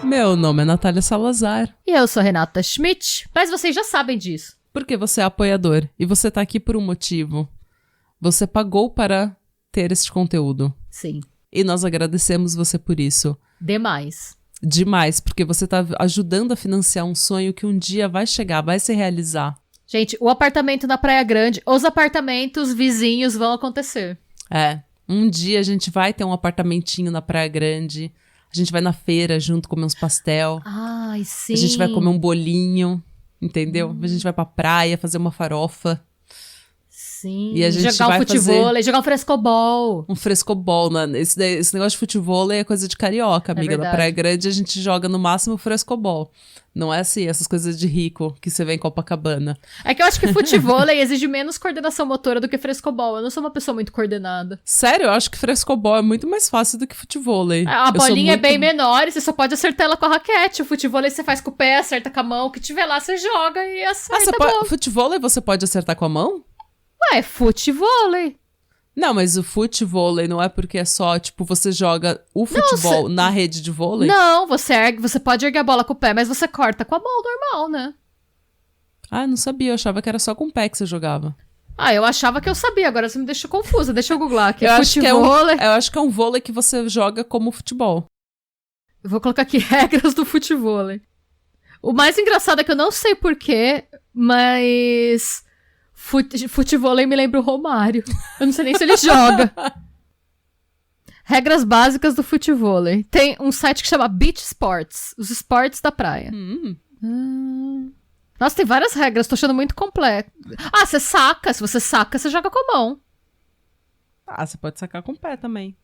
Meu nome é Natália Salazar. E eu sou Renata Schmidt, mas vocês já sabem disso. Porque você é apoiador e você tá aqui por um motivo. Você pagou para ter este conteúdo. Sim. E nós agradecemos você por isso. Demais. Demais, porque você tá ajudando a financiar um sonho que um dia vai chegar, vai se realizar. Gente, o apartamento na Praia Grande, os apartamentos vizinhos vão acontecer. É, um dia a gente vai ter um apartamentinho na Praia Grande. A gente vai na feira junto comer uns pastel. Ai, sim. A gente vai comer um bolinho, entendeu? A gente vai pra praia fazer uma farofa. Sim. E a gente jogar vai um futevôlei, jogar um frescobol. Um frescobol, né? Esse negócio de futevôlei é coisa de carioca, amiga. Na Praia Grande a gente joga no máximo frescobol. Não é assim, essas coisas de rico que você vê em Copacabana. É que eu acho que futevôlei exige menos coordenação motora do que frescobol. Eu não sou uma pessoa muito coordenada. Sério? Eu acho que frescobol é muito mais fácil do que futevôlei. A bolinha é bem menor e você só pode acertar ela com a raquete. O futevôlei você faz com o pé, acerta com a mão. O que tiver lá você joga e acerta. Futevôlei você pode acertar com a mão? Ué, futevôlei. Não, mas o futevôlei não é porque é só, tipo, você joga o futebol na rede de vôlei? Não, você pode erguer a bola com o pé, mas você corta com a mão normal, né? Ah, não sabia, eu achava que era só com o pé que você jogava. Ah, eu achava que eu sabia, agora você me deixou confusa. Deixa eu googlar aqui. Eu acho que é um vôlei que você joga como futebol. Eu vou colocar aqui regras do futevôlei. O mais engraçado é que eu não sei porquê, mas... Futevôlei me lembra o Romário. Eu não sei nem se ele joga. Regras básicas do futevôlei. Tem um site que chama Beach Sports. Os esportes da praia. Nossa, tem várias regras. Tô achando muito complexo. Ah, você saca. Se você saca, você joga com a mão. Ah, você pode sacar com o pé também.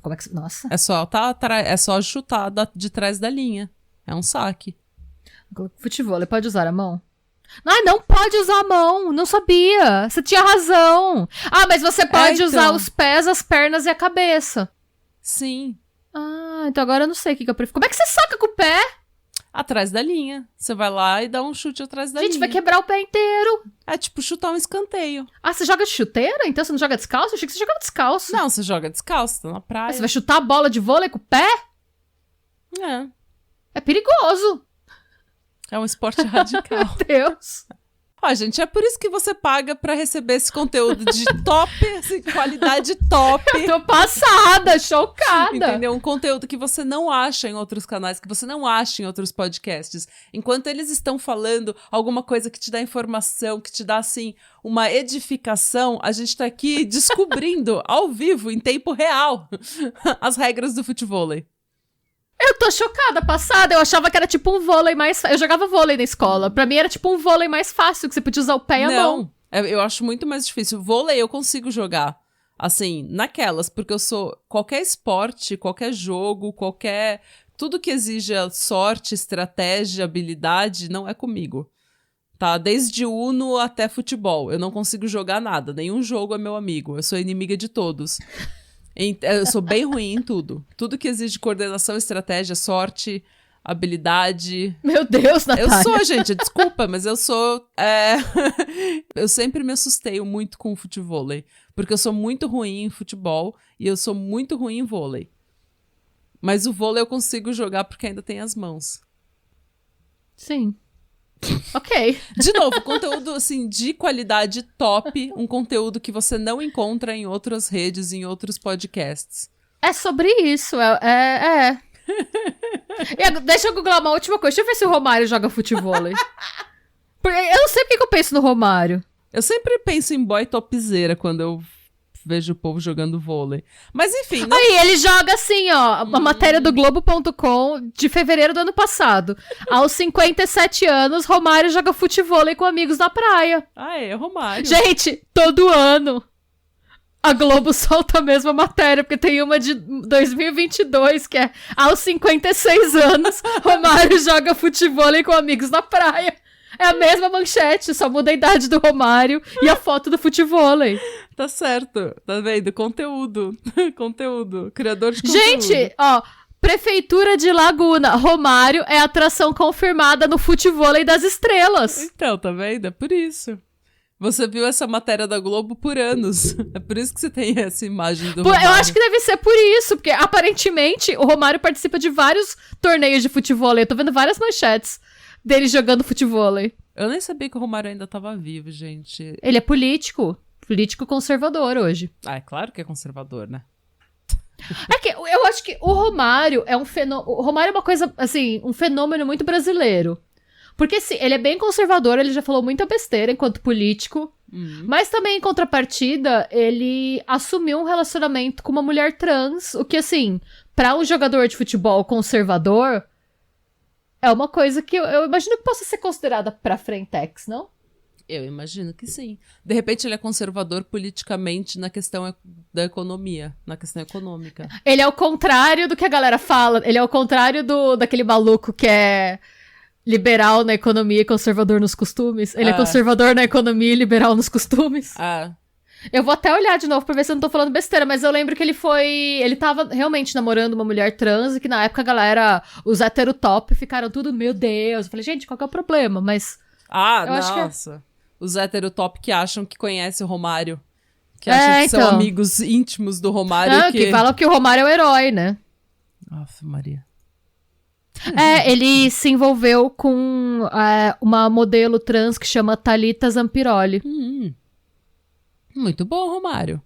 Como é que... Nossa. É só chutar de trás da linha. É um saque. Futevôlei pode usar a mão? Ah, não pode usar a mão. Não sabia. Você tinha razão. Ah, mas você pode usar os pés, as pernas e a cabeça. Sim. Ah, então agora eu não sei o que eu prefiro. Como é que você saca com o pé? Atrás da linha. Você vai lá e dá um chute atrás da linha. Gente, vai quebrar o pé inteiro. É tipo chutar um escanteio. Ah, você joga de chuteira? Então você não joga descalço? Eu achei que você jogava descalço. Não, você joga descalço, tá na praia. Você vai chutar a bola de vôlei com o pé? É. É perigoso. É um esporte radical. Meu Deus. Ó, gente, é por isso que você paga pra receber esse conteúdo de top, assim, qualidade top. Eu tô passada, chocada. Entendeu? Um conteúdo que você não acha em outros canais, que você não acha em outros podcasts. Enquanto eles estão falando alguma coisa que te dá informação, que te dá, assim, uma edificação, a gente tá aqui descobrindo, ao vivo, em tempo real, as regras do futevôlei. Eu tô chocada, passada. Eu achava que era tipo um vôlei mais... Eu jogava vôlei na escola. Pra mim era tipo um vôlei mais fácil, que você podia usar o pé e a mão. Não, eu acho muito mais difícil. Vôlei eu consigo jogar, assim, naquelas, porque eu sou... Qualquer esporte, qualquer jogo, tudo que exija sorte, estratégia, habilidade, não é comigo. Tá? Desde Uno até futebol. Eu não consigo jogar nada. Nenhum jogo é meu amigo. Eu sou inimiga de todos. Eu sou bem ruim em tudo. Tudo que exige coordenação, estratégia, sorte, habilidade. Meu Deus, Natália. Eu sou, gente, desculpa, mas eu sou... Eu sempre me assustei muito com o futevôlei. Porque eu sou muito ruim em futebol e eu sou muito ruim em vôlei. Mas o vôlei eu consigo jogar porque ainda tem as mãos. Sim. Ok. De novo, conteúdo, assim, de qualidade top. Um conteúdo que você não encontra em outras redes, em outros podcasts. É sobre isso, Deixa eu googlar uma última coisa. Deixa eu ver se o Romário joga futevôlei. Eu não sei porque eu penso no Romário. Eu sempre penso em boy topzera quando eu vejo o povo jogando vôlei. Mas enfim... Não... Aí, ele joga assim, ó, uma matéria do Globo.com de fevereiro do ano passado. Aos 57 anos, Romário joga futevôlei com amigos na praia. Ah, é, Romário. Gente, todo ano a Globo solta a mesma matéria, porque tem uma de 2022, que é aos 56 anos, Romário joga futevôlei com amigos na praia. É a mesma manchete, só muda a idade do Romário e a foto do futevôlei. Tá certo. Tá vendo? Conteúdo. Conteúdo. Criador de conteúdo. Gente, ó, Prefeitura de Laguna, Romário é atração confirmada no futevôlei das estrelas. Então, tá vendo? É por isso. Você viu essa matéria da Globo por anos. É por isso que você tem essa imagem do Romário. Eu acho que deve ser por isso, porque aparentemente o Romário participa de vários torneios de futevôlei. Eu tô vendo várias manchetes dele jogando futevôlei. Eu nem sabia que o Romário ainda tava vivo, gente. Ele é político conservador hoje. Ah, é claro que é conservador, né? É que eu acho que o Romário é um fenômeno. O Romário é uma coisa, assim, um fenômeno muito brasileiro. Porque, sim, ele é bem conservador, ele já falou muita besteira enquanto político. Mas também, em contrapartida, ele assumiu um relacionamento com uma mulher trans. O que, assim, pra um jogador de futebol conservador, é uma coisa que eu imagino que possa ser considerada pra frentex, não? Eu imagino que sim. De repente ele é conservador politicamente na questão da economia, na questão econômica. Ele é o contrário do que a galera fala. Ele é o contrário daquele maluco que é liberal na economia e conservador nos costumes. Ele é conservador na economia e liberal nos costumes. Eu vou até olhar de novo pra ver se eu não tô falando besteira, mas eu lembro que ele tava realmente namorando uma mulher trans e que na época a galera, os heterotop ficaram tudo, meu Deus. Eu falei, gente, qual que é o problema? Mas... nossa. Os heterotop que acham que conhecem o Romário. Que acham que são amigos íntimos do Romário. Que falam que o Romário é o herói, né? Nossa, Maria. Ele se envolveu com uma modelo trans que chama Thalita Zampiroli. Muito bom, Romário.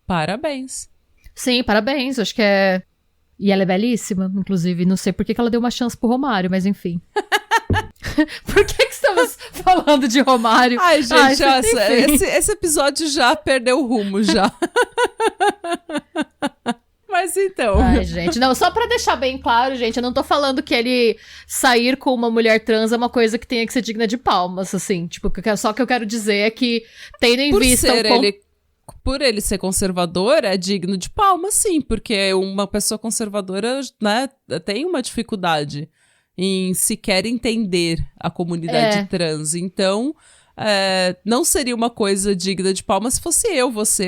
Parabéns. Sim, parabéns. Acho que é... E ela é belíssima, inclusive. Não sei por que ela deu uma chance pro Romário, mas enfim. Por que estamos falando de Romário? Ai, gente, esse episódio já perdeu o rumo, já. Mas então... Ai, gente, não, só pra deixar bem claro, gente, eu não tô falando que ele sair com uma mulher trans é uma coisa que tenha que ser digna de palmas, assim, tipo, só que eu quero dizer é que, tendo em vista... Por ele ser conservador, é digno de palmas, sim, porque uma pessoa conservadora, né, tem uma dificuldade em sequer entender a comunidade trans. Então, não seria uma coisa digna de palmas se fosse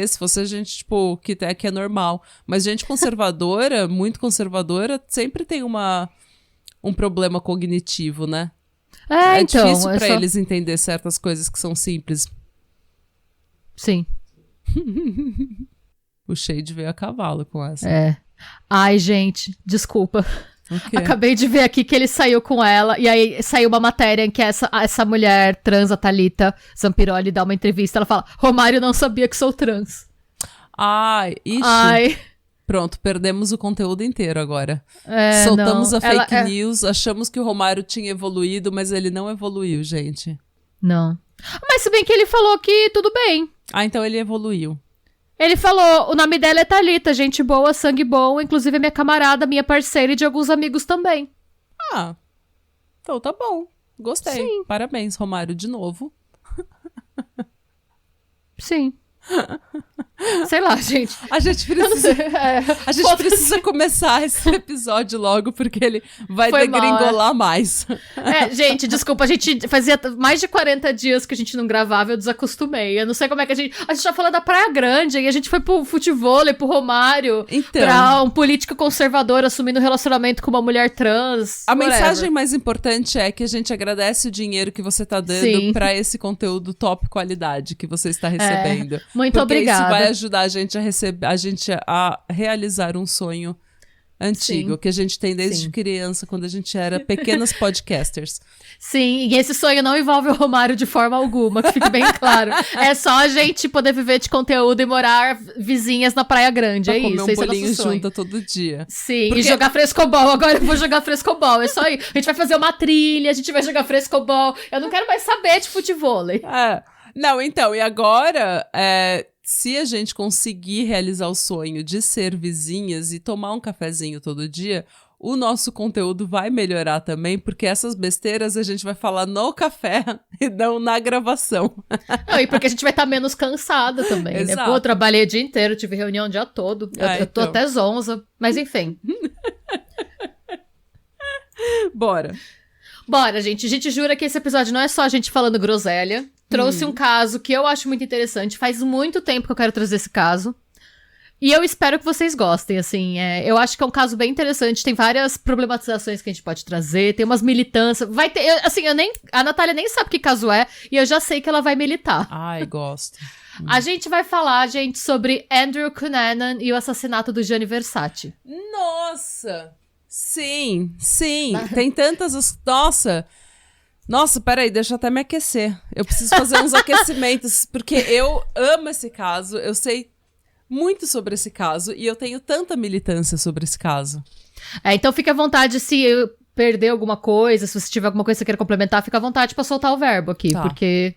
se fosse a gente, tipo, que é normal. Mas gente conservadora, muito conservadora, sempre tem um problema cognitivo, né? É então, difícil pra eles entender certas coisas que são simples. Sim. O Shade veio a cavalo com essa. Ai, gente, desculpa. Acabei de ver aqui que ele saiu com ela, e aí saiu uma matéria em que essa mulher trans, a Thalita Zampiroli, dá uma entrevista, ela fala, Romário não sabia que sou trans. Ai. Pronto, perdemos o conteúdo inteiro agora. Soltamos a fake news, achamos que o Romário tinha evoluído, mas ele não evoluiu, gente. Não. Mas se bem que ele falou que tudo bem. Então ele evoluiu. Ele falou, o nome dela é Thalita, gente boa, sangue bom, inclusive é minha camarada, minha parceira e de alguns amigos também. Então tá bom. Gostei. Sim. Parabéns, Romário, de novo. Sim. Sei lá, gente. A gente precisa começar esse episódio logo, porque ele vai degringolar mais. Gente, desculpa, a gente fazia mais de 40 dias que a gente não gravava, eu desacostumei. Eu não sei como é que a gente já falou da Praia Grande, e a gente foi pro futevôlei, pro Romário, pra um político conservador assumindo um relacionamento com uma mulher trans. A mensagem mais importante é que a gente agradece o dinheiro que você tá dando pra esse conteúdo top qualidade que você está recebendo. Muito obrigada. Isso vai ajudar a gente a realizar um sonho antigo, que a gente tem desde criança, quando a gente era pequenas podcasters. Sim, e esse sonho não envolve o Romário de forma alguma, que fique bem claro. É só a gente poder viver de conteúdo e morar vizinhas na Praia Grande, comer isso. Um bolinho junto todo dia. Sim, e jogar frescobol. Agora eu vou jogar frescobol, é só aí. A gente vai fazer uma trilha, a gente vai jogar frescobol. Eu não quero mais saber de futevôlei. Não, então, e agora, se a gente conseguir realizar o sonho de ser vizinhas e tomar um cafezinho todo dia, o nosso conteúdo vai melhorar também, porque essas besteiras a gente vai falar no café e não na gravação. Não, e porque a gente vai estar menos cansada também, né? Pô, eu trabalhei o dia inteiro, tive reunião o dia todo, eu tô até zonza, mas enfim. Bora, gente. A gente jura que esse episódio não é só a gente falando groselha. trouxe um caso que eu acho muito interessante. Faz muito tempo que eu quero trazer esse caso. E eu espero que vocês gostem, assim. Eu acho que é um caso bem interessante. Tem várias problematizações que a gente pode trazer. Tem umas militâncias. Vai ter... a Natália nem sabe que caso é. E eu já sei que ela vai militar. Ai, gosto. A gente vai falar, gente, sobre Andrew Cunanan e o assassinato do Gianni Versace. Nossa! Sim. Tem tantas... Nossa, peraí, deixa eu até me aquecer. Eu preciso fazer uns aquecimentos, porque eu amo esse caso. Eu sei muito sobre esse caso e eu tenho tanta militância sobre esse caso. Então fique à vontade se eu perder alguma coisa, se você tiver alguma coisa que você queira complementar, fica à vontade pra soltar o verbo aqui, Tá. porque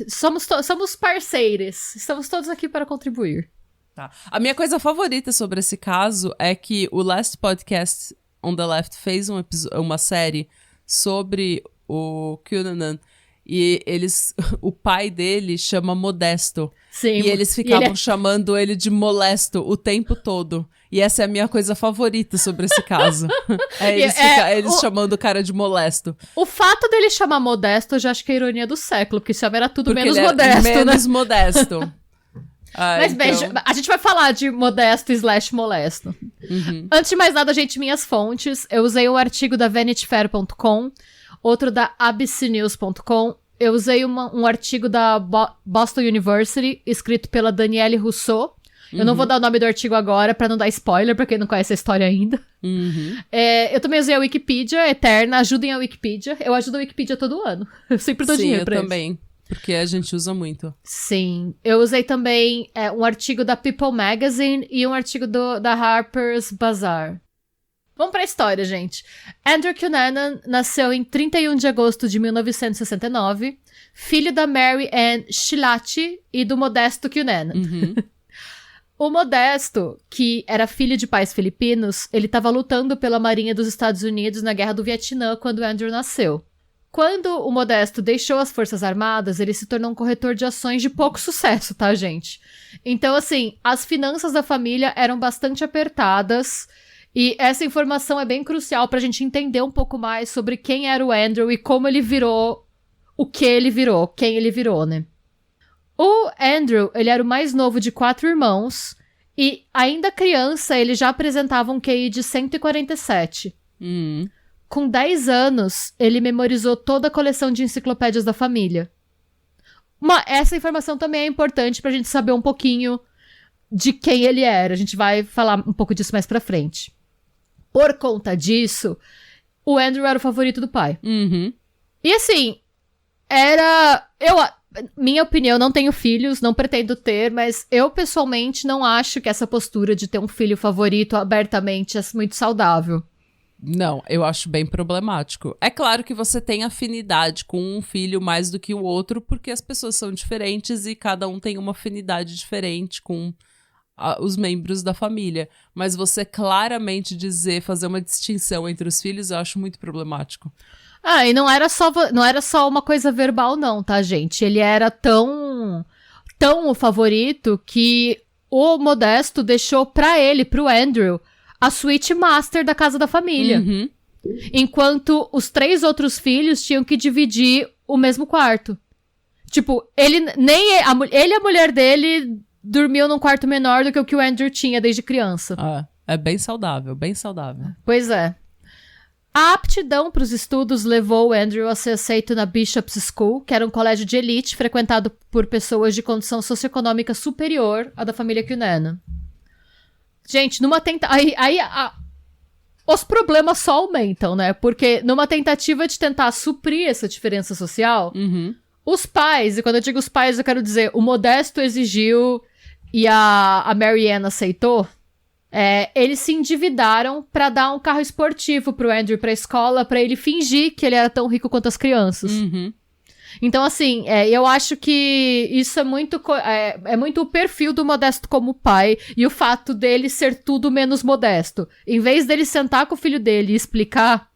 somos parceiros, estamos todos aqui para contribuir. Tá. A minha coisa favorita sobre esse caso é que o Last Podcast on the Left fez uma série sobre o Cunanan e o pai dele chama Modesto. Sim, E eles ficavam chamando ele de Molesto o tempo todo. E essa é a minha coisa favorita sobre esse caso. Eles chamando o cara de Molesto. O fato dele chamar Modesto, eu já acho que é a ironia do século, porque chama era tudo Porque menos ele modesto, menos né? modesto. Mas bem, a gente vai falar de modesto / molesto. Uhum. Antes de mais nada, gente, minhas fontes. Eu usei um artigo da VanityFair.com, outro da ABCNews.com. Eu usei um artigo da Boston University, escrito pela Danielle Rousseau. Eu não vou dar o nome do artigo agora, pra não dar spoiler, pra quem não conhece a história ainda. Uhum. Eu também usei a Wikipedia Eterna. Ajudem a Wikipedia. Eu ajudo a Wikipedia todo ano. Eu sempre dou dinheiro pra eles. Sim, eu também. Porque a gente usa muito. Sim. Eu usei também um artigo da People Magazine e um artigo da Harper's Bazaar. Vamos pra história, gente. Andrew Cunanan nasceu em 31 de agosto de 1969, filho da Mary Ann Shilati e do Modesto Cunanan. Uhum. O Modesto, que era filho de pais filipinos, ele estava lutando pela Marinha dos Estados Unidos na Guerra do Vietnã quando Andrew nasceu. Quando o Modesto deixou as Forças Armadas, ele se tornou um corretor de ações de pouco sucesso, tá, gente? Então, assim, as finanças da família eram bastante apertadas. E essa informação é bem crucial pra gente entender um pouco mais sobre quem era o Andrew e como ele virou o que ele virou, quem ele virou, né? O Andrew, ele era o mais novo de 4 irmãos e, ainda criança, ele já apresentava um QI de 147. Com 10 anos, ele memorizou toda a coleção de enciclopédias da família. Essa informação também é importante pra gente saber um pouquinho de quem ele era. A gente vai falar um pouco disso mais pra frente. Por conta disso, o Andrew era o favorito do pai. Uhum. E assim, minha opinião, não tenho filhos, não pretendo ter, mas eu pessoalmente não acho que essa postura de ter um filho favorito abertamente é muito saudável. Não, eu acho bem problemático. É claro que você tem afinidade com um filho mais do que o outro, porque as pessoas são diferentes e cada um tem uma afinidade diferente com os membros da família. Mas você claramente fazer uma distinção entre os filhos, eu acho muito problemático. E não era só uma coisa verbal, não, tá, gente? Ele era tão o favorito que o Modesto deixou pra ele, pro Andrew, a suíte master da casa da família. Uhum. Enquanto os 3 outros filhos tinham que dividir o mesmo quarto. Tipo, ele e a mulher dele dormiu num quarto menor do que o que o Andrew tinha desde criança. É bem saudável, bem saudável. Pois é. A aptidão para os estudos levou o Andrew a ser aceito na Bishop's School, que era um colégio de elite frequentado por pessoas de condição socioeconômica superior à da família Cunanan. Gente, os problemas só aumentam, né? Porque numa tentativa de tentar suprir essa diferença social, os pais, e quando eu digo os pais, eu quero dizer, o Modesto exigiu e a Mary Ann aceitou, eles se endividaram pra dar um carro esportivo pro Andrew pra escola, pra ele fingir que ele era tão rico quanto as crianças. Uhum. Então, assim, eu acho que isso é muito o perfil do Modesto como pai e o fato dele ser tudo menos modesto. Em vez dele sentar com o filho dele e explicar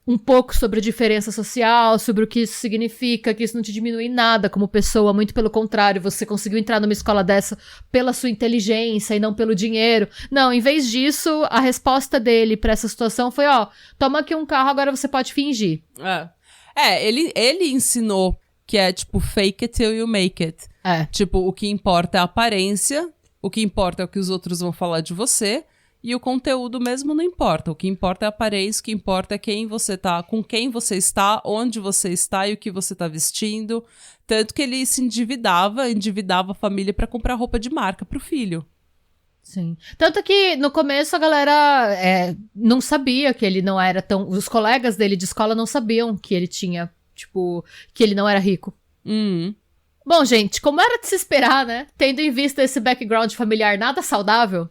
um pouco sobre a diferença social, sobre o que isso significa, que isso não te diminui em nada como pessoa, muito pelo contrário, você conseguiu entrar numa escola dessa pela sua inteligência e não pelo dinheiro. Não, em vez disso, a resposta dele pra essa situação foi, toma aqui um carro, agora você pode fingir. Ele ensinou que é tipo fake it till you make it. Tipo, o que importa é a aparência, o que importa é o que os outros vão falar de você, e o conteúdo mesmo não importa. O que importa é a aparência, o que importa é quem você tá, com quem você está, onde você está e o que você tá vestindo. Tanto que ele se endividava a família pra comprar roupa de marca pro filho. Sim. Tanto que no começo a galera não sabia que ele não era tão... Os colegas dele de escola não sabiam que ele tinha, tipo, que ele não era rico. Bom, gente, como era de se esperar, né? Tendo em vista esse background familiar nada saudável,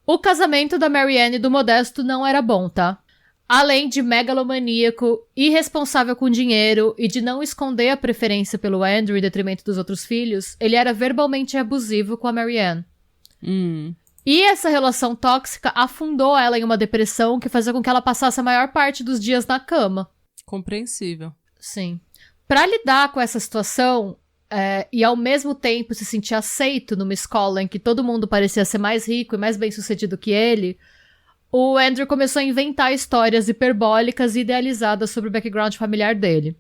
o casamento da Marianne e do Modesto não era bom, tá? Além de megalomaníaco, irresponsável com dinheiro e de não esconder a preferência pelo Andrew em detrimento dos outros filhos, ele era verbalmente abusivo com a Marianne. E essa relação tóxica afundou ela em uma depressão que fazia com que ela passasse a maior parte dos dias na cama. Compreensível. Sim. Pra lidar com essa situação... e ao mesmo tempo se sentir aceito numa escola em que todo mundo parecia ser mais rico e mais bem-sucedido que ele, o Andrew começou a inventar histórias hiperbólicas e idealizadas sobre o background familiar dele.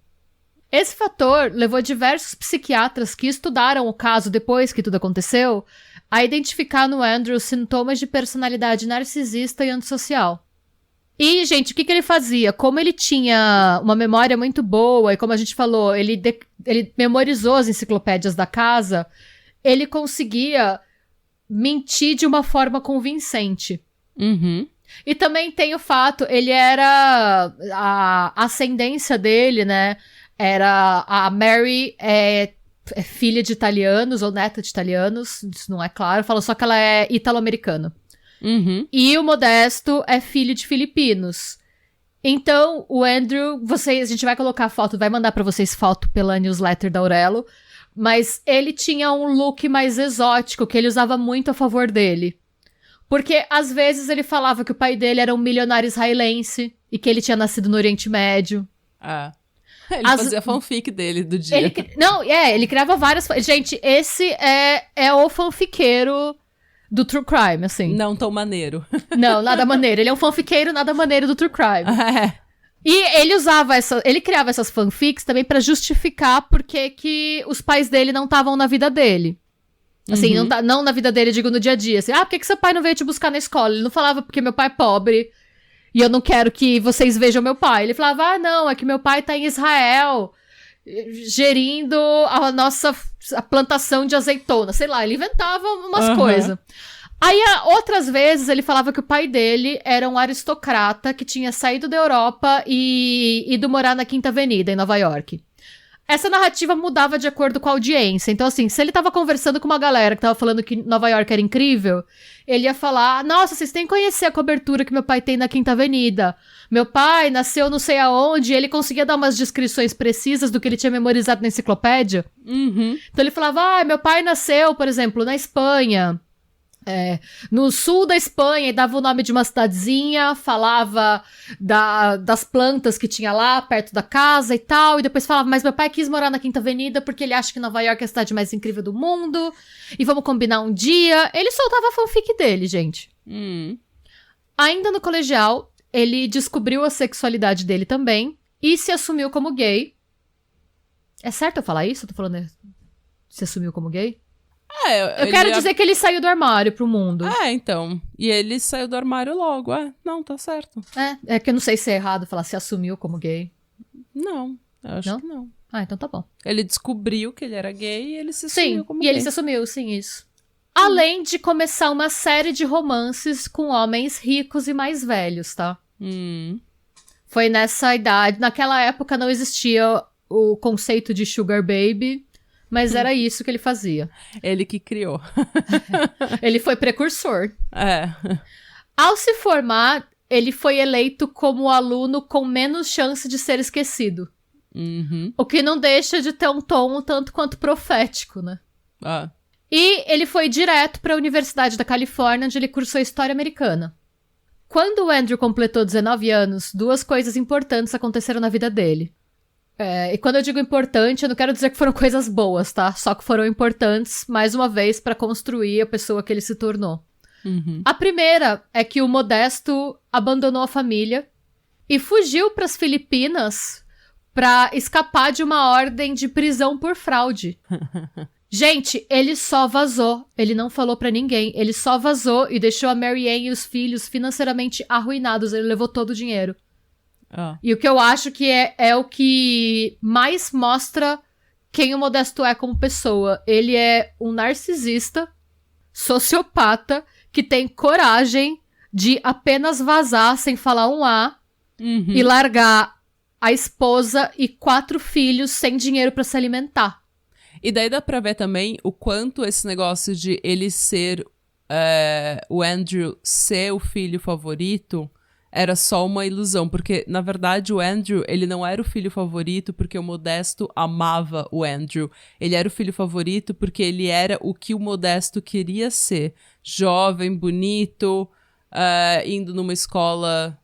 Esse fator levou diversos psiquiatras que estudaram o caso depois que tudo aconteceu a identificar no Andrew sintomas de personalidade narcisista e antissocial. E, gente, o que ele fazia? Como ele tinha uma memória muito boa, e como a gente falou, ele memorizou as enciclopédias da casa, ele conseguia mentir de uma forma convincente. E também tem o fato, ele era... A ascendência dele, né? Era... A Mary é filha de italianos, ou neta de italianos, isso não é claro, fala só que ela é italo-americana. E o Modesto é filho de filipinos. Então, o Andrew, a gente vai colocar foto, vai mandar pra vocês foto pela newsletter da Aurelo, mas ele tinha um look mais exótico, que ele usava muito a favor dele. Porque, às vezes, ele falava que o pai dele era um milionário israelense, e que ele tinha nascido no Oriente Médio. Ele fazia fanfic dele do dia. Ele criava várias... Gente, esse é o fanfiqueiro... do True Crime, assim. Não tão maneiro. Não, nada maneiro. Ele é um fanfiqueiro nada maneiro do True Crime. E ele criava essas fanfics também pra justificar porque que os pais dele não estavam na vida dele. Assim, não na vida dele, digo no dia a dia. Assim, por que seu pai não veio te buscar na escola? Ele não falava porque meu pai é pobre e eu não quero que vocês vejam meu pai. Ele falava, não, é que meu pai tá em Israel gerindo a plantação de azeitona, sei lá, ele inventava umas coisas. Aí, outras vezes, ele falava que o pai dele era um aristocrata que tinha saído da Europa e ido morar na Quinta Avenida, em Nova York. Essa narrativa mudava de acordo com a audiência. Então, assim, se ele tava conversando com uma galera que tava falando que Nova York era incrível, ele ia falar, nossa, vocês têm que conhecer a cobertura que meu pai tem na Quinta Avenida. Meu pai nasceu não sei aonde, e ele conseguia dar umas descrições precisas do que ele tinha memorizado na enciclopédia. Então ele falava, meu pai nasceu, por exemplo, na Espanha. No sul da Espanha, e dava o nome de uma cidadezinha, falava das plantas que tinha lá, perto da casa e tal, e depois falava, mas meu pai quis morar na Quinta Avenida porque ele acha que Nova York é a cidade mais incrível do mundo, e vamos combinar um dia. Ele soltava a fanfic dele, gente. Ainda no colegial, ele descobriu a sexualidade dele também, e se assumiu como gay. É certo eu falar isso? Eu tô falando se assumiu como gay? Eu quero dizer que ele saiu do armário pro mundo. Então. E ele saiu do armário logo. Não, tá certo. É que eu não sei se é errado falar se assumiu como gay. Não, eu acho que não. Então tá bom. Ele descobriu que ele era gay e ele se assumiu como gay. Sim, e ele se assumiu, sim, isso. Além de começar uma série de romances com homens ricos e mais velhos, tá? Foi nessa idade. Naquela época não existia o conceito de sugar baby... Mas era isso que ele fazia. Ele que criou. Ele foi precursor. Ao se formar, ele foi eleito como o aluno com menos chance de ser esquecido. O que não deixa de ter um tom um tanto quanto profético, né? E ele foi direto para a Universidade da Califórnia, onde ele cursou História Americana. Quando o Andrew completou 19 anos, duas coisas importantes aconteceram na vida dele. E quando eu digo importante, eu não quero dizer que foram coisas boas, tá? Só que foram importantes, mais uma vez, pra construir a pessoa que ele se tornou. A primeira é que o Modesto abandonou a família e fugiu pras Filipinas pra escapar de uma ordem de prisão por fraude. Gente, ele só vazou. Ele não falou pra ninguém. Ele só vazou e deixou a Marianne e os filhos financeiramente arruinados. Ele levou todo o dinheiro. E o que eu acho que é o que mais mostra quem o Modesto é como pessoa. Ele é um narcisista, sociopata, que tem coragem de apenas vazar sem falar um A e largar a esposa e 4 filhos sem dinheiro pra se alimentar. E daí dá pra ver também o quanto esse negócio de ele ser, o Andrew ser o filho favorito era só uma ilusão. Porque, na verdade, o Andrew, ele não era o filho favorito porque o Modesto amava o Andrew. Ele era o filho favorito porque ele era o que o Modesto queria ser. Jovem, bonito, indo numa escola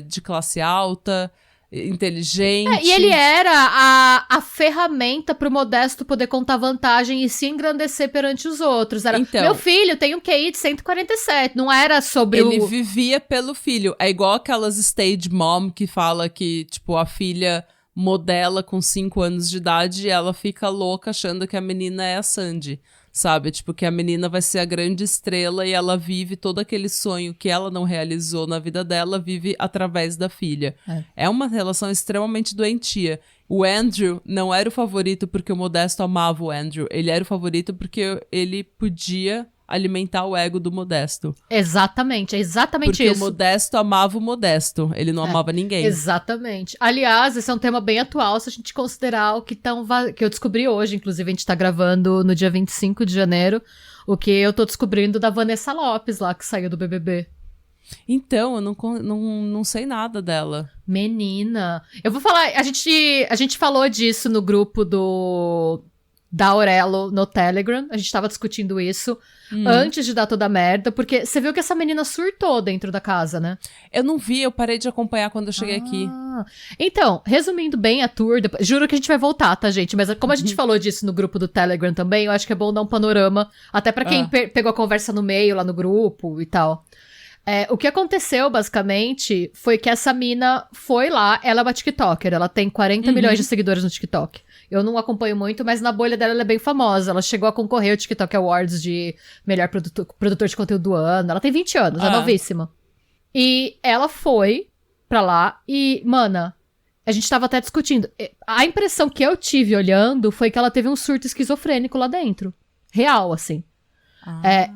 de classe alta, inteligente. E ele era a ferramenta pro Modesto poder contar vantagem e se engrandecer perante os outros. Era, então, meu filho tem um QI de 147. Não era sobre ele vivia pelo filho. É igual aquelas stage mom que fala que, tipo, a filha modela com 5 anos de idade e ela fica louca achando que a menina é a Sandy. Sabe? Tipo, que a menina vai ser a grande estrela e ela vive todo aquele sonho que ela não realizou na vida dela, vive através da filha. É uma relação extremamente doentia. O Andrew não era o favorito porque o Modesto amava o Andrew. Ele era o favorito porque ele podia alimentar o ego do Modesto. Exatamente, é exatamente porque isso. Porque o Modesto amava o Modesto, ele não amava ninguém. Exatamente. Aliás, esse é um tema bem atual se a gente considerar o que eu descobri hoje, inclusive a gente tá gravando no dia 25 de janeiro, o que eu tô descobrindo da Vanessa Lopes lá, que saiu do BBB. Então, eu não sei nada dela. Menina, eu vou falar, a gente falou disso no grupo da Aurelo no Telegram, a gente tava discutindo isso antes de dar toda a merda, porque você viu que essa menina surtou dentro da casa, né? Eu não vi, eu parei de acompanhar quando eu cheguei aqui. Então, resumindo bem a tour, juro que a gente vai voltar, tá, gente? Mas como a gente falou disso no grupo do Telegram também, eu acho que é bom dar um panorama, até pra quem pegou a conversa no meio, lá no grupo e tal. O que aconteceu, basicamente, foi que essa mina foi lá, ela é uma TikToker, ela tem 40 milhões de seguidores no TikTok. Eu não acompanho muito, mas na bolha dela ela é bem famosa. Ela chegou a concorrer ao TikTok Awards de melhor produtor de conteúdo do ano. Ela tem 20 anos, é novíssima. E ela foi pra lá e, mana, a gente tava até discutindo. A impressão que eu tive olhando foi que ela teve um surto esquizofrênico lá dentro. Real, assim.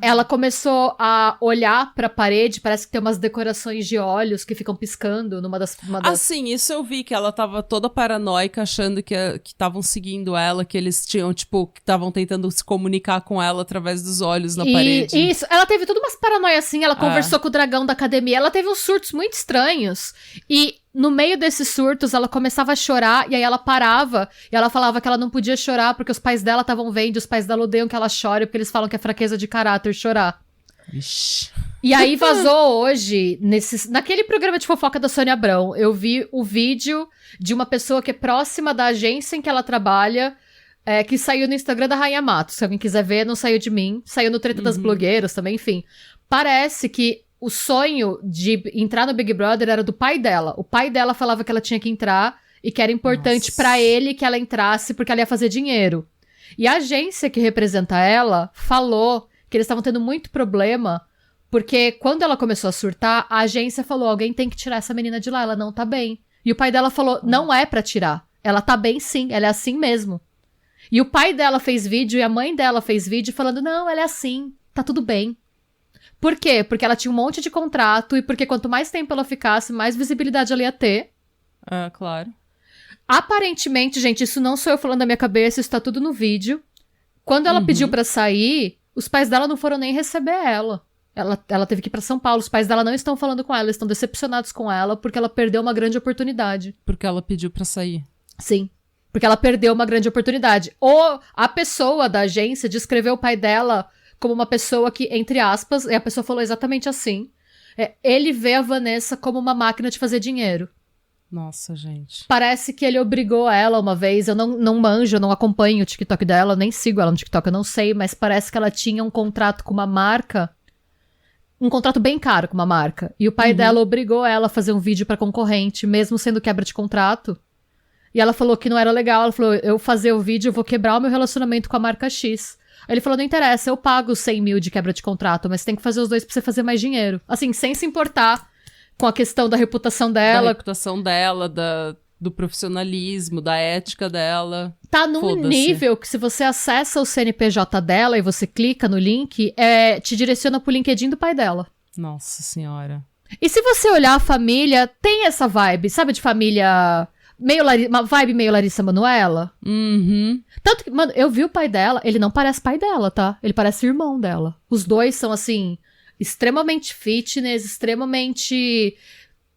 Ela começou a olhar pra parede, parece que tem umas decorações de olhos que ficam piscando numa das... Sim, isso eu vi, que ela tava toda paranoica, achando que estavam seguindo ela, que eles tinham, tipo, que estavam tentando se comunicar com ela através dos olhos na parede. Isso, ela teve tudo umas paranoias assim, ela conversou com o dragão da academia, ela teve uns surtos muito estranhos, e no meio desses surtos, ela começava a chorar, e aí ela parava, e ela falava que ela não podia chorar, porque os pais dela estavam vendo, e os pais dela odeiam que ela chore, porque eles falam que é fraqueza de caráter chorar. Ixi. E aí vazou hoje, naquele programa de fofoca da Sônia Abrão, eu vi o vídeo de uma pessoa que é próxima da agência em que ela trabalha, que saiu no Instagram da Rainha Matos. Se alguém quiser ver, não saiu de mim, saiu no Treta das Blogueiras também, enfim. Parece que o sonho de entrar no Big Brother era do pai dela. O pai dela falava que ela tinha que entrar e que era importante pra ele que ela entrasse porque ela ia fazer dinheiro. E a agência que representa ela falou que eles estavam tendo muito problema porque quando ela começou a surtar, a agência falou, alguém tem que tirar essa menina de lá, ela não tá bem. E o pai dela falou, não é pra tirar. Ela tá bem sim, ela é assim mesmo. E o pai dela fez vídeo e a mãe dela fez vídeo falando, não, ela é assim, tá tudo bem. Por quê? Porque ela tinha um monte de contrato e porque quanto mais tempo ela ficasse, mais visibilidade ela ia ter. Claro. Aparentemente, gente, isso não sou eu falando da minha cabeça, isso tá tudo no vídeo. Quando ela pediu pra sair, os pais dela não foram nem receber ela. Ela teve que ir pra São Paulo, os pais dela não estão falando com ela, eles estão decepcionados com ela porque ela perdeu uma grande oportunidade. Porque ela pediu pra sair. Sim. Porque ela perdeu uma grande oportunidade. Ou a pessoa da agência descreveu o pai dela como uma pessoa que, entre aspas, e a pessoa falou exatamente assim, ele vê a Vanessa como uma máquina de fazer dinheiro. Nossa, gente. Parece que ele obrigou ela uma vez, eu não manjo, eu não acompanho o TikTok dela, nem sigo ela no TikTok, eu não sei, mas parece que ela tinha um contrato com uma marca, um contrato bem caro com uma marca, e o pai dela obrigou ela a fazer um vídeo pra concorrente, mesmo sendo quebra de contrato. E ela falou que não era legal. Ela falou, eu fazer o vídeo, eu vou quebrar o meu relacionamento com a marca X. Aí ele falou, não interessa, eu pago 100 mil de quebra de contrato, mas tem que fazer os dois pra você fazer mais dinheiro. Assim, sem se importar com a questão da reputação dela. Da reputação dela, do profissionalismo, da ética dela. Tá num nível que se você acessa o CNPJ dela e você clica no link, te direciona pro LinkedIn do pai dela. Nossa senhora. E se você olhar a família, tem essa vibe, sabe, de família... uma vibe meio Larissa Manoela. Uhum. Tanto que, mano, eu vi o pai dela, ele não parece pai dela, tá? Ele parece irmão dela. Os dois são, assim, extremamente fitness, extremamente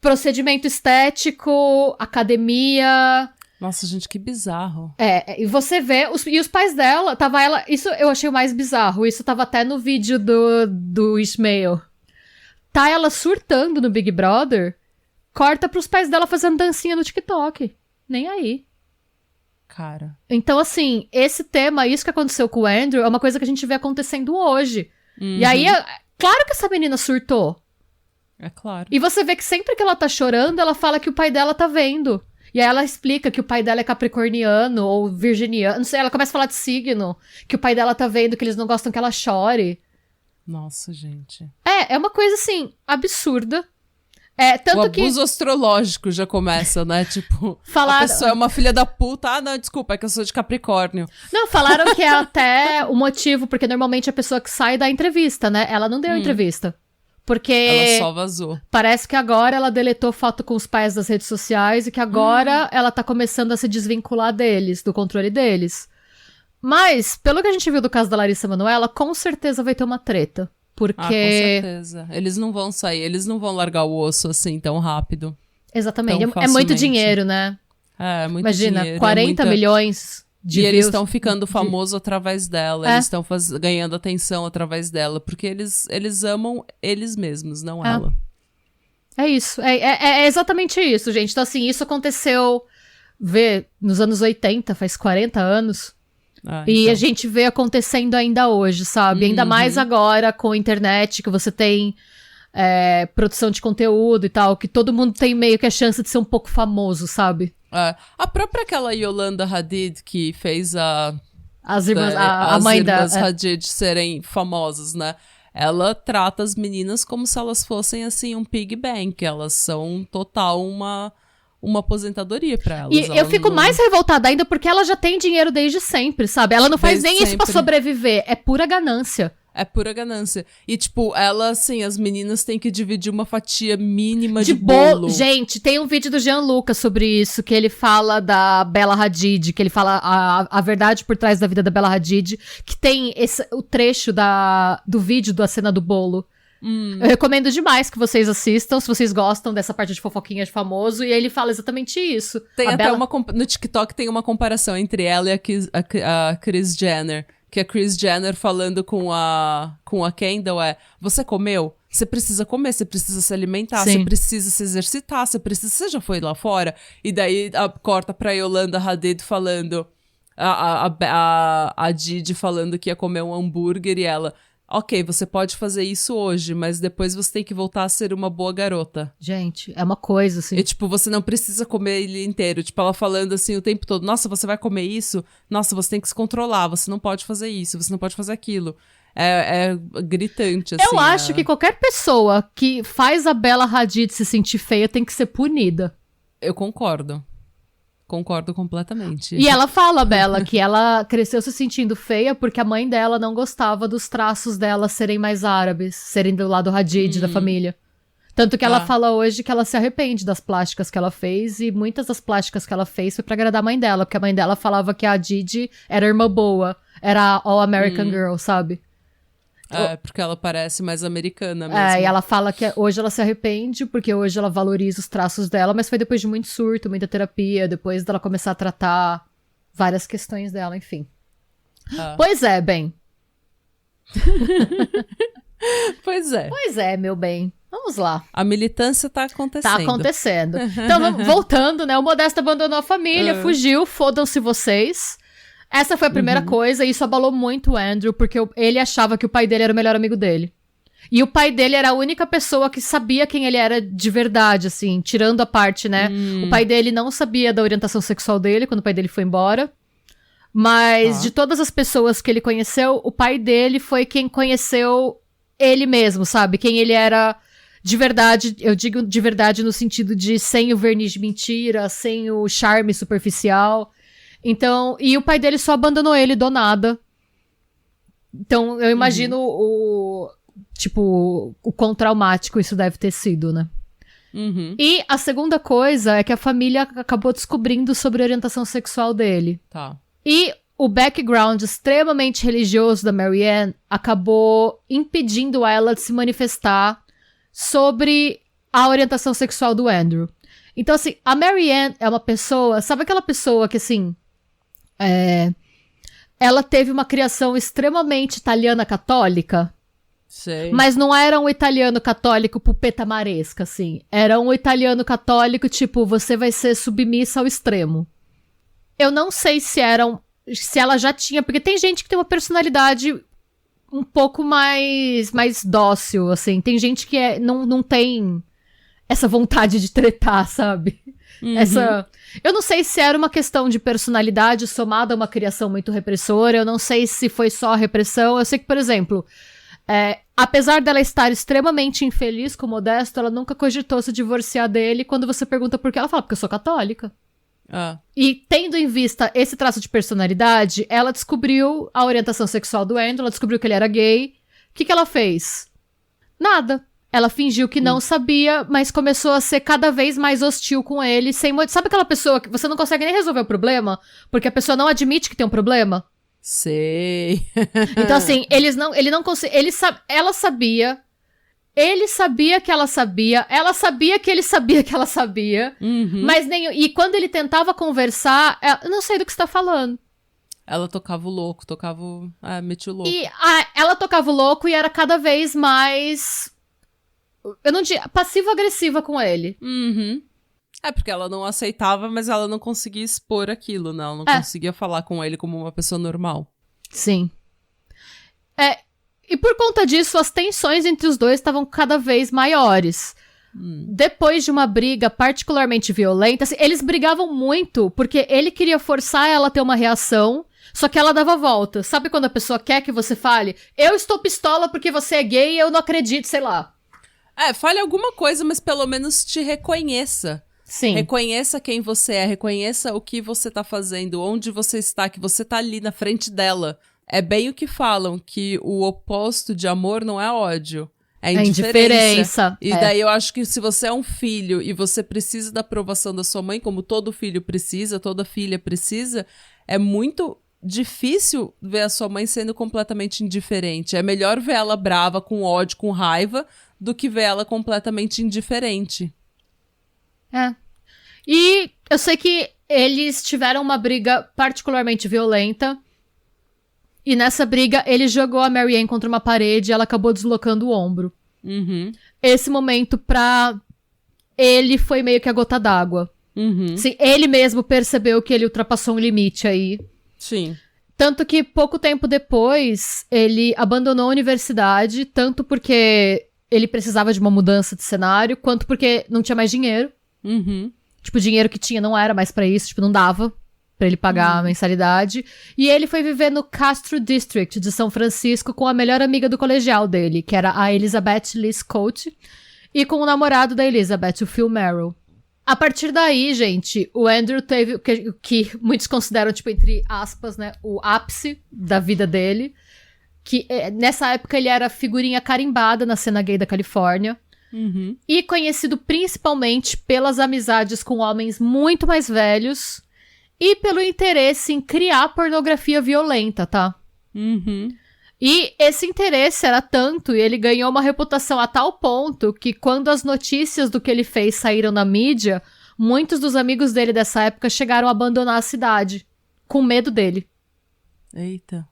procedimento estético, academia. Nossa, gente, que bizarro. E você vê, e os pais dela, tava ela, isso eu achei o mais bizarro, isso tava até no vídeo do Ismael. Tá ela surtando no Big Brother, corta pros pais dela fazendo dancinha no TikTok. Nem aí. Cara. Então, assim, esse tema, isso que aconteceu com o Andrew, é uma coisa que a gente vê acontecendo hoje. Uhum. E aí, claro que essa menina surtou. É claro. E você vê que sempre que ela tá chorando, ela fala que o pai dela tá vendo. E aí ela explica que o pai dela é capricorniano ou virginiano. Não sei, ela começa a falar de signo. Que o pai dela tá vendo que eles não gostam que ela chore. Nossa, gente. É uma coisa, assim, absurda. Tanto o abuso astrológico já começa, né? Tipo, falaram... a pessoa é uma filha da puta. Ah, não, desculpa, é que eu sou de Capricórnio. Não, falaram que é até o motivo, porque normalmente a pessoa que sai da entrevista, né? Ela não deu entrevista. Porque... Ela só vazou. Parece que agora ela deletou foto com os pais das redes sociais e que agora ela tá começando a se desvincular deles, do controle deles. Mas, pelo que a gente viu do caso da Larissa Manoela, com certeza vai ter uma treta. Porque... com certeza. Eles não vão sair, eles não vão largar o osso assim tão rápido. Exatamente. É muito dinheiro, né? É, muito Imagina, dinheiro. 40 milhões de views. Eles estão ficando famosos através dela. Eles estão ganhando atenção através dela. Porque eles amam eles mesmos, não ela. É isso. É exatamente isso, gente. Então, assim, isso aconteceu, nos anos 80, faz 40 anos. E então a gente vê acontecendo ainda hoje, sabe? Ainda mais agora com a internet, que você tem produção de conteúdo e tal, que todo mundo tem meio que a chance de ser um pouco famoso, sabe? A própria aquela Yolanda Hadid, que fez as irmãs, a mãe da... As irmãs Hadid serem famosas, né? Ela trata as meninas como se elas fossem, assim, um pig bank. Elas são total uma aposentadoria pra elas. E eu fico mais revoltada ainda porque ela já tem dinheiro desde sempre, sabe? Ela não faz nem isso pra sobreviver. É pura ganância. É pura ganância. E, tipo, ela, assim, as meninas têm que dividir uma fatia mínima de bolo. Gente, tem um vídeo do Gianluca sobre isso, que ele fala da Bella Hadid, que ele fala a verdade por trás da vida da Bella Hadid, que tem o trecho do vídeo da cena do bolo. Eu recomendo demais que vocês assistam, se vocês gostam dessa parte de fofoquinha de famoso, e ele fala exatamente isso. Tem no TikTok tem uma comparação entre ela e a Kris Jenner, que a Kris Jenner falando com a Kendall você comeu? Você precisa comer, você precisa se alimentar, Sim. Você precisa se exercitar, você já foi lá fora? E daí corta pra Yolanda Hadid falando, a Didi falando que ia comer um hambúrguer e ela... Ok, você pode fazer isso hoje, mas depois você tem que voltar a ser uma boa garota. Gente, é uma coisa, assim... E, tipo, você não precisa comer ele inteiro. Tipo, ela falando, assim, o tempo todo. Nossa, você vai comer isso? Nossa, você tem que se controlar. Você não pode fazer isso. Você não pode fazer aquilo. É gritante, assim. Eu acho que qualquer pessoa que faz a Bella Hadid se sentir feia tem que ser punida. Eu concordo. Concordo completamente. E ela fala, Bella, que ela cresceu se sentindo feia porque a mãe dela não gostava dos traços dela serem mais árabes, serem do lado Hadid da família. Tanto que ela fala hoje que ela se arrepende das plásticas que ela fez, e muitas das plásticas que ela fez foi pra agradar a mãe dela, porque a mãe dela falava que a Hadid era irmã boa, era a All American Girl, sabe? Porque ela parece mais americana mesmo. E ela fala que hoje ela se arrepende, porque hoje ela valoriza os traços dela, mas foi depois de muito surto, muita terapia, depois dela começar a tratar várias questões dela, enfim. Pois é, bem. Pois é, meu bem. Vamos lá. A militância tá acontecendo. Tá acontecendo. Então, voltando, né? O Modesto abandonou a família, fugiu, fodam-se vocês. Essa foi a primeira coisa, e isso abalou muito o Andrew, porque ele achava que o pai dele era o melhor amigo dele. E o pai dele era a única pessoa que sabia quem ele era de verdade, assim, tirando a parte, né? O pai dele não sabia da orientação sexual dele quando o pai dele foi embora. Mas de todas as pessoas que ele conheceu, o pai dele foi quem conheceu ele mesmo, sabe? Quem ele era de verdade. Eu digo de verdade no sentido de sem o verniz de mentira, sem o charme superficial. Então, e o pai dele só abandonou ele do nada. Então, eu imagino o quão traumático isso deve ter sido, né? E a segunda coisa é que a família acabou descobrindo sobre a orientação sexual dele. Tá. E o background extremamente religioso da Marianne acabou impedindo ela de se manifestar sobre a orientação sexual do Andrew. Então, assim, a Marianne é uma pessoa... Sabe aquela pessoa que, assim... ela teve uma criação extremamente italiana católica? Sei. Mas não era um italiano católico pupeta maresca, assim. Era um italiano católico, tipo, você vai ser submissa ao extremo. Eu não sei se ela já tinha... Porque tem gente que tem uma personalidade um pouco mais dócil, assim. Tem gente que não tem essa vontade de tretar, sabe? Eu não sei se era uma questão de personalidade somada a uma criação muito repressora. Eu não sei se foi só a repressão. Eu sei que, por exemplo... apesar dela estar extremamente infeliz com o Modesto, ela nunca cogitou se divorciar dele. Quando você pergunta por quê, ela fala, porque eu sou católica. E tendo em vista esse traço de personalidade, ela descobriu a orientação sexual do Andrew, ela descobriu que ele era gay. O que ela fez? Nada. Ela fingiu que não sabia, mas começou a ser cada vez mais hostil com ele. Sabe aquela pessoa que você não consegue nem resolver o problema? Porque a pessoa não admite que tem um problema? Sei. Então, assim, ela sabia, ele sabia que ela sabia que ele sabia que ela sabia, mas e quando ele tentava conversar, eu não sei do que você tá falando. Ela tocava o louco, metia o louco. E ela tocava o louco e era cada vez mais, eu não digo, passivo-agressiva com ele. Porque ela não aceitava, mas ela não conseguia expor aquilo, né? Ela não conseguia falar com ele como uma pessoa normal. Sim. E por conta disso, as tensões entre os dois estavam cada vez maiores. Depois de uma briga particularmente violenta, assim, eles brigavam muito, porque ele queria forçar ela a ter uma reação, só que ela dava volta. Sabe quando a pessoa quer que você fale, eu estou pistola porque você é gay e eu não acredito, sei lá. Fale alguma coisa, mas pelo menos te reconheça. Sim. Reconheça quem você é, reconheça o que você tá fazendo, onde você está, que você tá ali na frente dela. É bem o que falam, que o oposto de amor não é ódio, é indiferença. E daí eu acho que se você é um filho e você precisa da aprovação da sua mãe, como todo filho precisa, toda filha precisa, é muito difícil ver a sua mãe sendo completamente indiferente. É melhor ver ela brava, com ódio, com raiva, do que ver ela completamente indiferente. E eu sei que eles tiveram uma briga particularmente violenta. E nessa briga, ele jogou a Marianne contra uma parede e ela acabou deslocando o ombro. Esse momento pra ele foi meio que a gota d'água. Assim, ele mesmo percebeu que ele ultrapassou um limite aí. Sim. Tanto que pouco tempo depois, ele abandonou a universidade, tanto porque ele precisava de uma mudança de cenário, quanto porque não tinha mais dinheiro. Tipo, o dinheiro que tinha não era mais pra isso, tipo, não dava pra ele pagar a mensalidade. E ele foi viver no Castro District de São Francisco com a melhor amiga do colegial dele, que era a Elizabeth Liz Coate, e com o namorado da Elizabeth, o Phil Merrill. A partir daí, gente, o Andrew teve o que muitos consideram, tipo, entre aspas, né, o ápice da vida dele, que nessa época ele era figurinha carimbada na cena gay da Califórnia, e conhecido principalmente pelas amizades com homens muito mais velhos e pelo interesse em criar pornografia violenta, tá? E esse interesse era tanto, e ele ganhou uma reputação a tal ponto que quando as notícias do que ele fez saíram na mídia, muitos dos amigos dele dessa época chegaram a abandonar a cidade, com medo dele. Eita.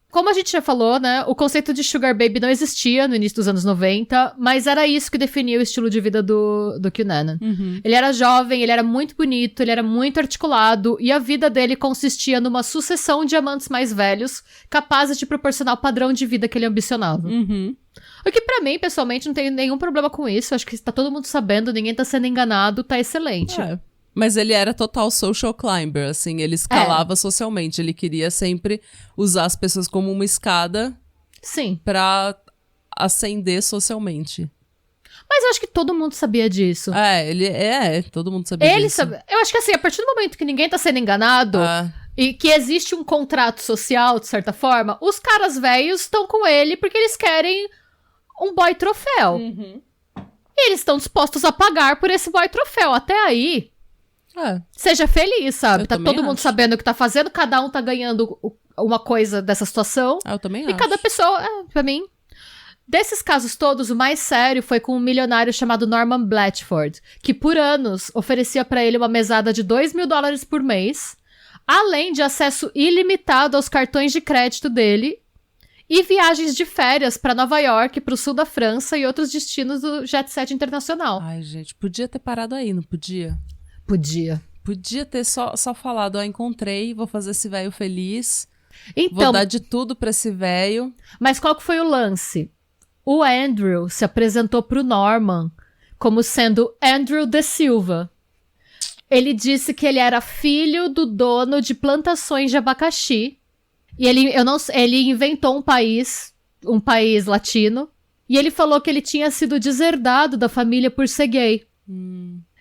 Como a gente já falou, né, o conceito de Sugar Baby não existia no início dos anos 90, mas era isso que definia o estilo de vida do Cunanan. Ele era jovem, ele era muito bonito, ele era muito articulado, e a vida dele consistia numa sucessão de amantes mais velhos, capazes de proporcionar o padrão de vida que ele ambicionava. O que pra mim, pessoalmente, não tem nenhum problema com isso. Acho que tá todo mundo sabendo, ninguém tá sendo enganado, tá excelente. Mas ele era total social climber, assim, ele escalava socialmente. Ele queria sempre usar as pessoas como uma escada Sim. pra ascender socialmente. Mas eu acho que todo mundo sabia disso. Todo mundo sabia disso. Eu acho que assim, a partir do momento que ninguém tá sendo enganado e que existe um contrato social, de certa forma, os caras velhos estão com ele porque eles querem um boy troféu. Uhum. E eles estão dispostos a pagar por esse boy troféu. Até aí, seja feliz, sabe? Tá todo mundo sabendo o que tá fazendo, cada um tá ganhando uma coisa dessa situação. Eu também acho. E cada pessoa, pra mim... Desses casos todos, o mais sério foi com um milionário chamado Norman Blatchford, que por anos oferecia pra ele uma mesada de $2.000 por mês, além de acesso ilimitado aos cartões de crédito dele e viagens de férias pra Nova York, pro sul da França e outros destinos do jet set internacional. Ai, gente, podia ter parado aí, não podia? Podia. Podia ter só falado, encontrei, vou fazer esse velho feliz, então, vou dar de tudo pra esse velho. Mas qual que foi o lance? O Andrew se apresentou pro Norman como sendo Andrew de Silva. Ele disse que ele era filho do dono de plantações de abacaxi. E ele inventou um país latino. E ele falou que ele tinha sido deserdado da família por ser gay.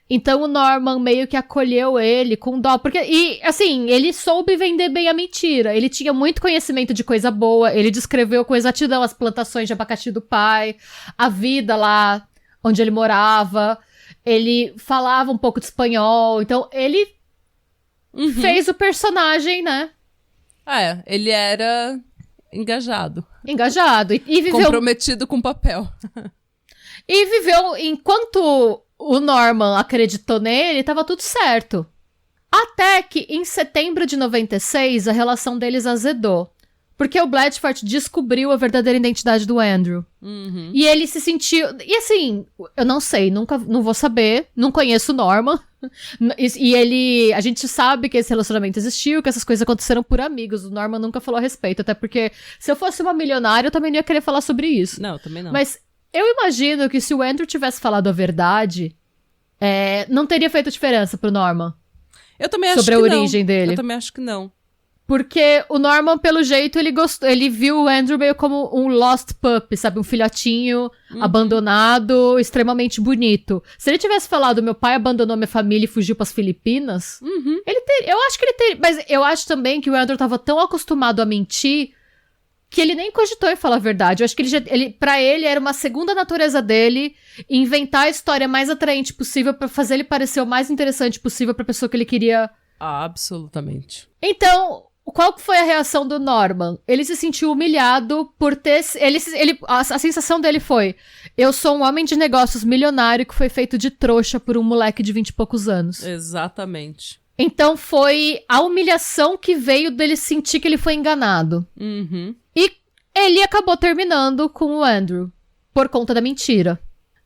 Então o Norman meio que acolheu ele com dó. E assim, ele soube vender bem a mentira. Ele tinha muito conhecimento de coisa boa. Ele descreveu com exatidão as plantações de abacaxi do pai, a vida lá onde ele morava. Ele falava um pouco de espanhol. Então ele fez o personagem, né? Ele era engajado. Engajado. E viveu... Comprometido com o papel. E viveu enquanto... O Norman acreditou nele, tava tudo certo. Até que, em setembro de 96, a relação deles azedou. Porque o Blatchford descobriu a verdadeira identidade do Andrew. E ele se sentiu... E assim, eu não sei, não vou saber, não conheço o Norman. E a gente sabe que esse relacionamento existiu, que essas coisas aconteceram por amigos. O Norman nunca falou a respeito, até porque se eu fosse uma milionária, eu também não ia querer falar sobre isso. Não, também não. Mas... eu imagino que se o Andrew tivesse falado a verdade, não teria feito diferença pro Norman. Eu também acho que não. Sobre a origem dele. Eu também acho que não. Porque o Norman, pelo jeito, ele viu o Andrew meio como um lost pup, sabe? Um filhotinho abandonado, extremamente bonito. Se ele tivesse falado, meu pai abandonou minha família e fugiu pras Filipinas, eu acho que ele teria... Mas eu acho também que o Andrew tava tão acostumado a mentir que ele nem cogitou em falar a verdade. Eu acho que pra ele era uma segunda natureza dele inventar a história mais atraente possível pra fazer ele parecer o mais interessante possível pra pessoa que ele queria. Absolutamente. Então, qual que foi a reação do Norman? Ele se sentiu humilhado por ter... A sensação dele foi: eu sou um homem de negócios milionário que foi feito de trouxa por um moleque de 20 e poucos anos. Exatamente. Então foi a humilhação que veio dele sentir que ele foi enganado. E ele acabou terminando com o Andrew, por conta da mentira.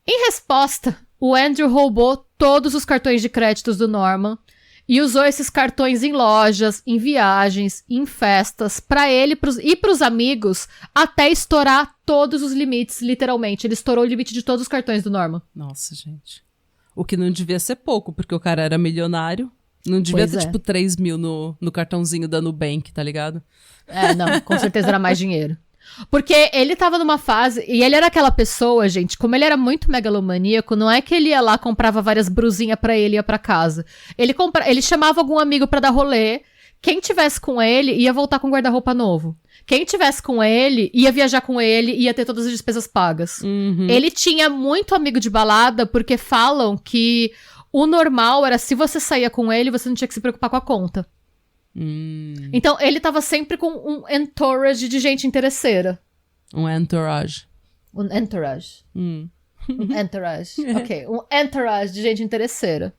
Em resposta, o Andrew roubou todos os cartões de créditos do Norman e usou esses cartões em lojas, em viagens, em festas, pra ele e pros amigos, até estourar todos os limites, literalmente. Ele estourou o limite de todos os cartões do Norman. Nossa, gente. O que não devia ser pouco, porque o cara era milionário. Não devia ter, tipo, 3 mil no cartãozinho da Nubank, tá ligado? Não, com certeza era mais dinheiro. Porque ele tava numa fase... E ele era aquela pessoa, gente, como ele era muito megalomaníaco, não é que ele ia lá, comprava várias brusinhas pra ele e ia pra casa. Ele chamava algum amigo pra dar rolê. Quem tivesse com ele ia voltar com guarda-roupa novo. Quem tivesse com ele ia viajar com ele, ia ter todas as despesas pagas. Ele tinha muito amigo de balada, porque falam que... o normal era, se você saía com ele, você não tinha que se preocupar com a conta. Então, ele tava sempre com um entourage de gente interesseira. Um entourage. Um entourage. Um entourage. Ok. Um entourage de gente interesseira.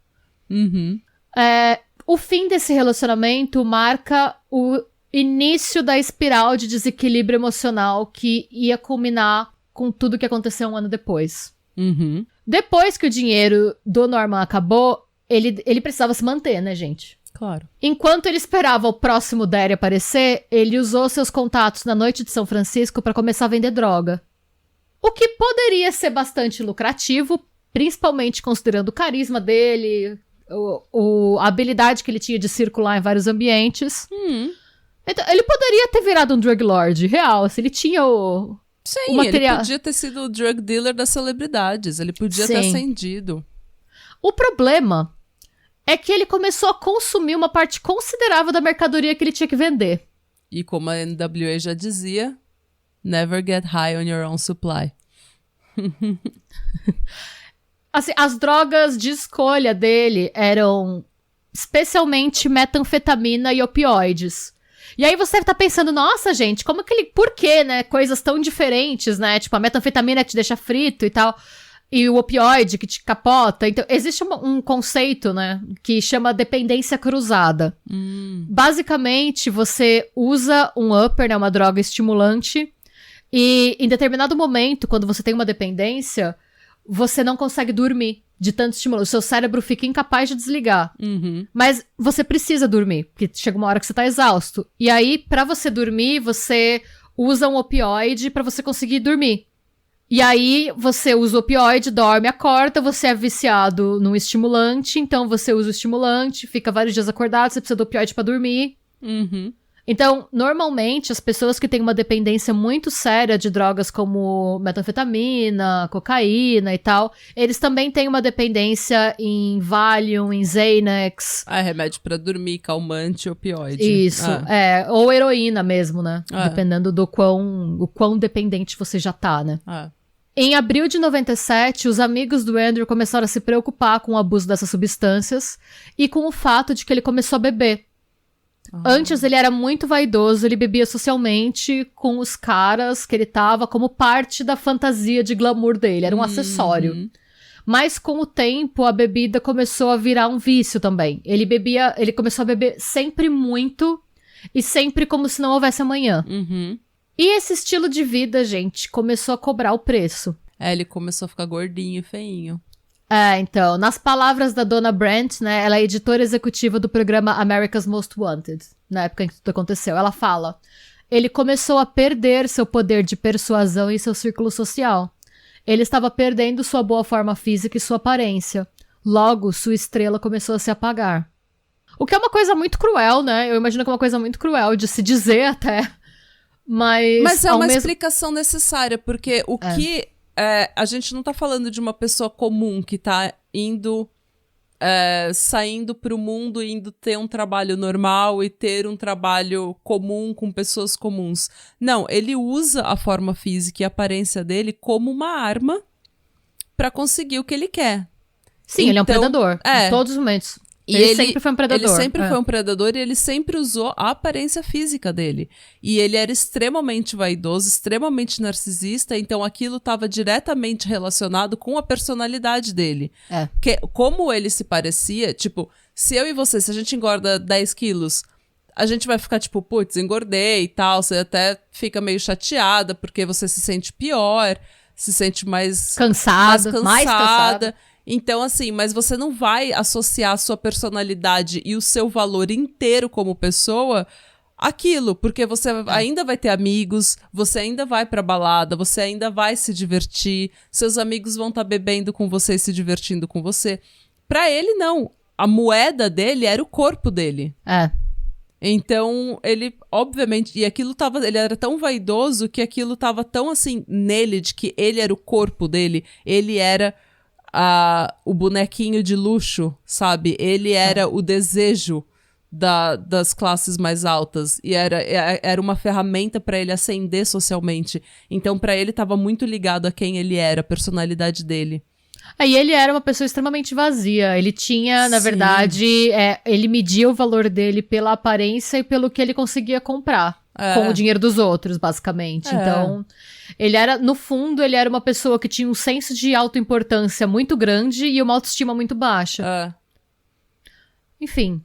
O fim desse relacionamento marca o início da espiral de desequilíbrio emocional que ia culminar com tudo que aconteceu um ano depois. Depois que o dinheiro do Norman acabou, ele precisava se manter, né, gente? Claro. Enquanto ele esperava o próximo Daddy aparecer, ele usou seus contatos na noite de São Francisco pra começar a vender droga. O que poderia ser bastante lucrativo, principalmente considerando o carisma dele, a habilidade que ele tinha de circular em vários ambientes. Então, ele poderia ter virado um drug lord real, se ele tinha o material. Ele podia ter sido o drug dealer das celebridades, ele podia ter ascendido. O problema é que ele começou a consumir uma parte considerável da mercadoria que ele tinha que vender. E como a NWA já dizia, never get high on your own supply. Assim, as drogas de escolha dele eram especialmente metanfetamina e opioides. E aí você tá pensando, nossa, gente, como que ele... Por que, né? Coisas tão diferentes, né? Tipo, a metanfetamina que te deixa frito e tal, e o opioide que te capota. Então, existe um conceito, né? Que chama dependência cruzada. Basicamente, você usa um upper, né? Uma droga estimulante, e em determinado momento, quando você tem uma dependência, você não consegue dormir de tanto estímulo. O seu cérebro fica incapaz de desligar. Mas você precisa dormir, porque chega uma hora que você tá exausto. E aí, pra você dormir, você usa um opioide pra você conseguir dormir. E aí, você usa o opioide, dorme, acorda, você é viciado num estimulante, então você usa o estimulante, fica vários dias acordado, você precisa do opioide pra dormir. Então, normalmente, as pessoas que têm uma dependência muito séria de drogas como metanfetamina, cocaína e tal, eles também têm uma dependência em Valium, em Xanax. Remédio pra dormir, calmante, opioide. Isso, ou heroína mesmo, né? Dependendo do quão dependente você já tá, né? Em abril de 97, os amigos do Andrew começaram a se preocupar com o abuso dessas substâncias e com o fato de que ele começou a beber. Antes ele era muito vaidoso, ele bebia socialmente com os caras que ele tava como parte da fantasia de glamour dele, era um acessório. Mas com o tempo a bebida começou a virar um vício também. Ele começou a beber sempre muito e sempre como se não houvesse amanhã. E esse estilo de vida, gente, começou a cobrar o preço. Ele começou a ficar gordinho e feinho. Então, nas palavras da Donna Brandt, né, ela é editora executiva do programa America's Most Wanted, na época em que tudo aconteceu. Ela fala, ele começou a perder seu poder de persuasão em seu círculo social. Ele estava perdendo sua boa forma física e sua aparência. Logo, sua estrela começou a se apagar. O que é uma coisa muito cruel, né? Eu imagino que é uma coisa muito cruel de se dizer até. Mas é uma explicação necessária, porque o que... a gente não tá falando de uma pessoa comum que tá indo, saindo pro mundo, indo ter um trabalho normal e ter um trabalho comum com pessoas comuns. Não, ele usa a forma física e a aparência dele como uma arma pra conseguir o que ele quer. Sim, ele é um predador, em todos os momentos. Ele sempre foi um predador. Ele sempre foi um predador e ele sempre usou a aparência física dele. E ele era extremamente vaidoso, extremamente narcisista, então aquilo estava diretamente relacionado com a personalidade dele. Como ele se parecia, tipo, se eu e você, se a gente engorda 10 quilos, a gente vai ficar tipo, putz, engordei e tal, você até fica meio chateada porque você se sente pior, se sente mais cansada. Então, assim, mas você não vai associar a sua personalidade e o seu valor inteiro como pessoa àquilo, porque você ainda vai ter amigos, você ainda vai pra balada, você ainda vai se divertir, seus amigos vão estar bebendo com você e se divertindo com você. Pra ele, não. A moeda dele era o corpo dele. Então, ele, obviamente, e aquilo ele era tão vaidoso que aquilo tava tão, assim, nele, de que ele era o corpo dele, ele era... o bonequinho de luxo, sabe? Ele era o desejo das classes mais altas e era uma ferramenta pra ele ascender socialmente. Então, pra ele, tava muito ligado a quem ele era, a personalidade dele. E ele era uma pessoa extremamente vazia. Ele tinha, na verdade, ele media o valor dele pela aparência e pelo que ele conseguia comprar. Com o dinheiro dos outros, basicamente. Então, ele era, no fundo, ele era uma pessoa que tinha um senso de autoimportância muito grande e uma autoestima muito baixa. Enfim.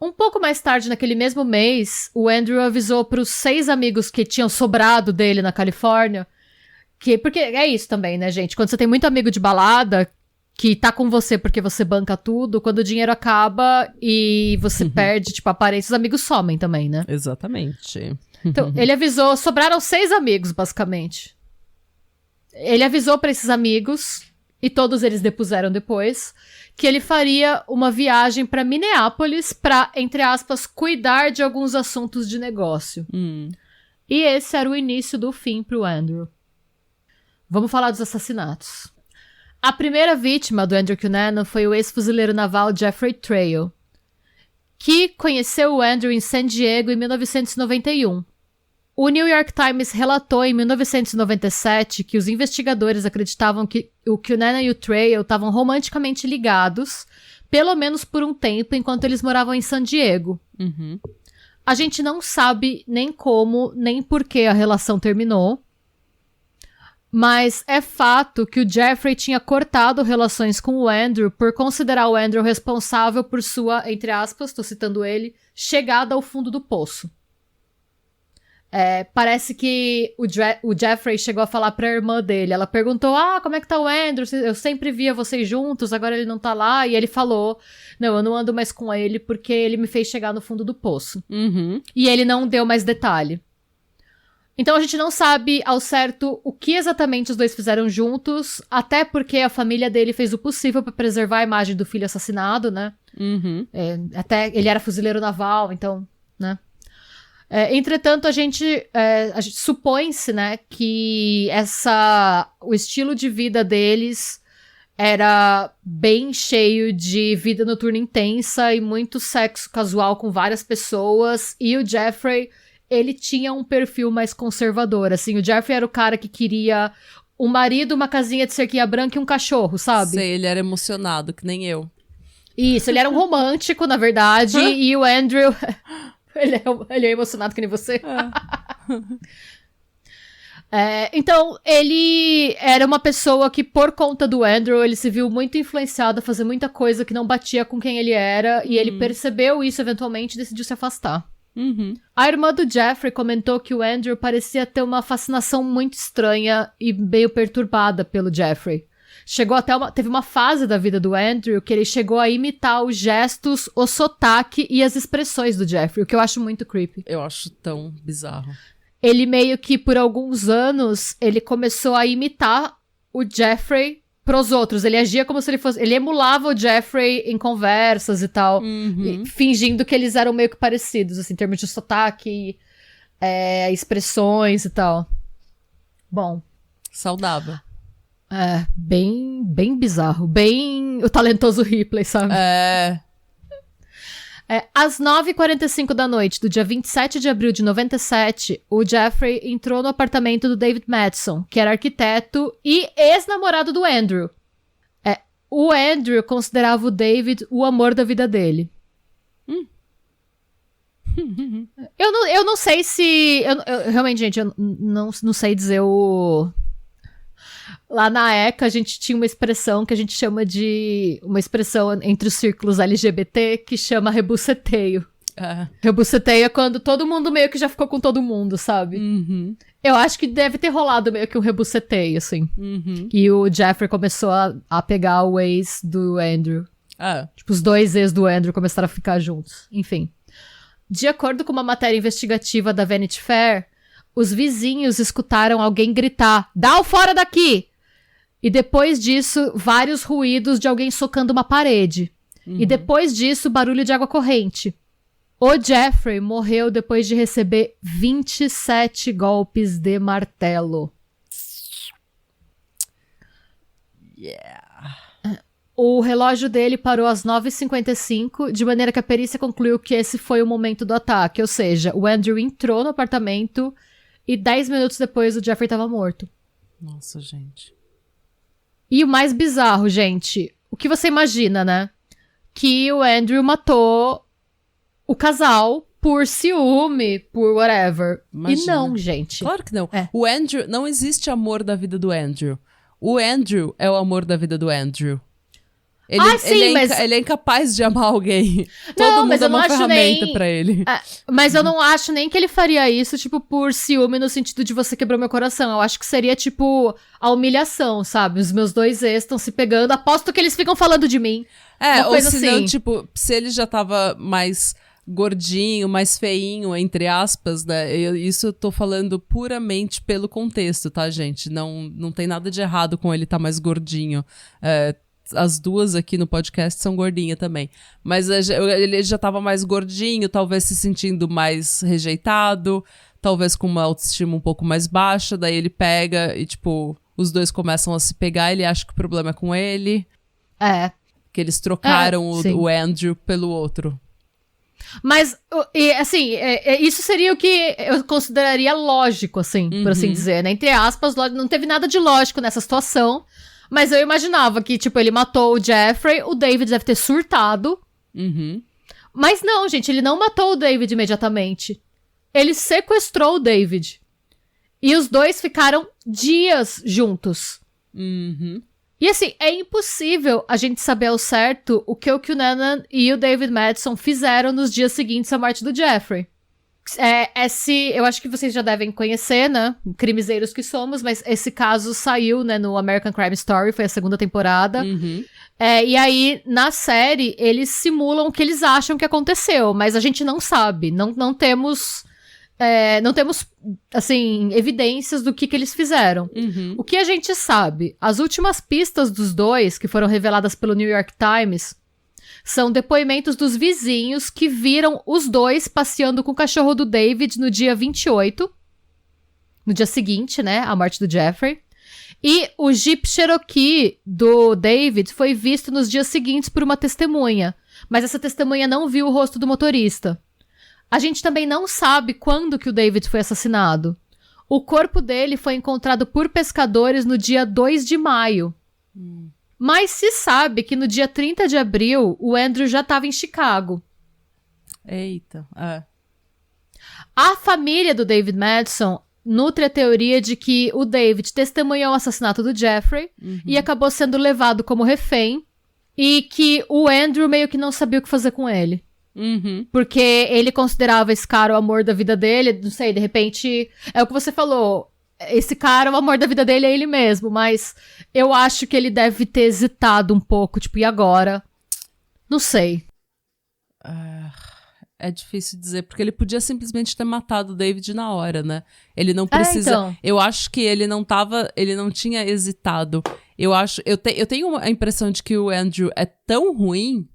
Um pouco mais tarde, naquele mesmo mês, o Andrew avisou pros 6 amigos que tinham sobrado dele na Califórnia, porque é isso também, né, gente? Quando você tem muito amigo de balada que tá com você porque você banca tudo, quando o dinheiro acaba e você perde, tipo, a aparência, os amigos somem também, né? Exatamente. Então, ele avisou, sobraram 6 amigos, basicamente. Ele avisou pra esses amigos, e todos eles depuseram depois, que ele faria uma viagem pra Minneapolis pra, entre aspas, cuidar de alguns assuntos de negócio. E esse era o início do fim pro Andrew. Vamos falar dos assassinatos. A primeira vítima do Andrew Cunanan foi o ex-fuzileiro naval Jeffrey Trail, que conheceu o Andrew em San Diego em 1991. O New York Times relatou em 1997 que os investigadores acreditavam que o Cunanan e o Trail estavam romanticamente ligados, pelo menos por um tempo, enquanto eles moravam em San Diego. A gente não sabe nem como, nem por que a relação terminou, mas é fato que o Jeffrey tinha cortado relações com o Andrew por considerar o Andrew responsável por sua, entre aspas, tô citando ele, chegada ao fundo do poço. Parece que o Jeffrey chegou a falar pra irmã dele. Ela perguntou, como é que tá o Andrew? Eu sempre via vocês juntos, agora ele não tá lá. E ele falou, não, eu não ando mais com ele porque ele me fez chegar no fundo do poço. E ele não deu mais detalhe. Então a gente não sabe ao certo o que exatamente os dois fizeram juntos, até porque a família dele fez o possível pra preservar a imagem do filho assassinado, né? Até ele era fuzileiro naval, então, né? Entretanto, a gente supõe-se, né, que o estilo de vida deles era bem cheio de vida noturna intensa e muito sexo casual com várias pessoas, e o Jeffrey, ele tinha um perfil mais conservador, assim, o Jeffrey era o cara que queria um marido, uma casinha de cerquinha branca e um cachorro, sabe? Sei, ele era emocionado, que nem eu. Isso, ele era um romântico, na verdade, e o Andrew... Ele é emocionado que nem você. Então, ele era uma pessoa que, por conta do Andrew, ele se viu muito influenciado a fazer muita coisa que não batia com quem ele era, e ele percebeu isso eventualmente e decidiu se afastar. A irmã do Jeffrey comentou que o Andrew parecia ter uma fascinação muito estranha e meio perturbada pelo Jeffrey. Teve uma fase da vida do Andrew que ele chegou a imitar os gestos, o sotaque e as expressões do Jeffrey, o que eu acho muito creepy. Eu acho tão bizarro. Ele meio que, por alguns anos, ele começou a imitar o Jeffrey pros outros. Ele agia como se ele fosse... Ele emulava o Jeffrey em conversas e tal, fingindo que eles eram meio que parecidos, assim, em termos de sotaque, expressões e tal. Bom. Saudável. Bem bizarro. Bem o talentoso Ripley, sabe? Às 9h45 da noite do dia 27 de abril de 97, o Jeffrey entrou no apartamento do David Madison, que era arquiteto e ex-namorado do Andrew. O Andrew considerava o David o amor da vida dele. Eu não sei se... Eu realmente, gente, eu não sei dizer o... Lá na ECA, a gente tinha uma expressão que a gente chama de... Uma expressão entre os círculos LGBT que chama rebuceteio. Rebuceteio é quando todo mundo meio que já ficou com todo mundo, sabe? Eu acho que deve ter rolado meio que um rebuceteio, assim. E o Jeffrey começou a pegar o ex do Andrew. Tipo, os dois ex do Andrew começaram a ficar juntos. Enfim. De acordo com uma matéria investigativa da Vanity Fair, os vizinhos escutaram alguém gritar, "Dá o fora daqui!" E depois disso, vários ruídos de alguém socando uma parede. E depois disso, barulho de água corrente. O Jeffrey morreu depois de receber 27 golpes de martelo. O relógio dele parou às 9h55, de maneira que a perícia concluiu que esse foi o momento do ataque. Ou seja, o Andrew entrou no apartamento e 10 minutos depois o Jeffrey estava morto. Nossa, gente. E o mais bizarro, gente, o que você imagina, né? Que o Andrew matou o casal por ciúme, por whatever. Imagina. E não, gente. Claro que não. O Andrew, não existe amor da vida do Andrew. O Andrew é o amor da vida do Andrew. Ele é incapaz de amar alguém. Todo mundo é uma ferramenta pra ele. Mas eu não acho nem que ele faria isso, tipo, por ciúme, no sentido de você quebrou meu coração. Eu acho que seria, tipo, a humilhação, sabe? Os meus dois ex estão se pegando. Aposto que eles ficam falando de mim. Ou se não, tipo, se ele já tava mais gordinho, mais feinho, entre aspas, né? Isso eu tô falando puramente pelo contexto, tá, gente? Não tem nada de errado com ele tá mais gordinho. As duas aqui no podcast são gordinhas também. Mas ele já tava mais gordinho, talvez se sentindo mais rejeitado, talvez com uma autoestima um pouco mais baixa, daí ele pega e, tipo, os dois começam a se pegar, ele acha que o problema é com ele. Que eles trocaram o Andrew pelo outro. Mas, assim, isso seria o que eu consideraria lógico, assim, por assim dizer, né? Entre aspas, não teve nada de lógico nessa situação, mas eu imaginava que, tipo, ele matou o Jeffrey, o David deve ter surtado. Mas não, gente, ele não matou o David imediatamente. Ele sequestrou o David. E os dois ficaram dias juntos. E assim, é impossível a gente saber ao certo o que o Cunanan e o David Madsen fizeram nos dias seguintes à morte do Jeffrey. Eu acho que vocês já devem conhecer, né? Crimezeiros que somos, mas esse caso saiu, né, no American Crime Story, foi a 2ª temporada. E aí, na série, eles simulam o que eles acham que aconteceu, mas a gente não sabe, não temos... não temos, assim, evidências do que eles fizeram. O que a gente sabe? As últimas pistas dos dois, que foram reveladas pelo New York Times, são depoimentos dos vizinhos que viram os dois passeando com o cachorro do David no dia 28, no dia seguinte, né, à morte do Jeffrey. E o Jeep Cherokee do David foi visto nos dias seguintes por uma testemunha, mas essa testemunha não viu o rosto do motorista. A gente também não sabe quando que o David foi assassinado. O corpo dele foi encontrado por pescadores no dia 2 de maio. Mas se sabe que no dia 30 de abril, o Andrew já estava em Chicago. Eita, A família do David Madsen nutre a teoria de que o David testemunhou o assassinato do Jeffrey e acabou sendo levado como refém e que o Andrew meio que não sabia o que fazer com ele. Porque ele considerava esse cara o amor da vida dele, não sei, de repente, é o que você falou, esse cara, o amor da vida dele é ele mesmo, mas eu acho que ele deve ter hesitado um pouco, tipo, e agora? Não sei. É difícil dizer, porque ele podia simplesmente ter matado o David na hora, né? Ele não precisa... Então. Eu acho que ele não tinha hesitado. Eu tenho a impressão de que o Andrew é tão ruim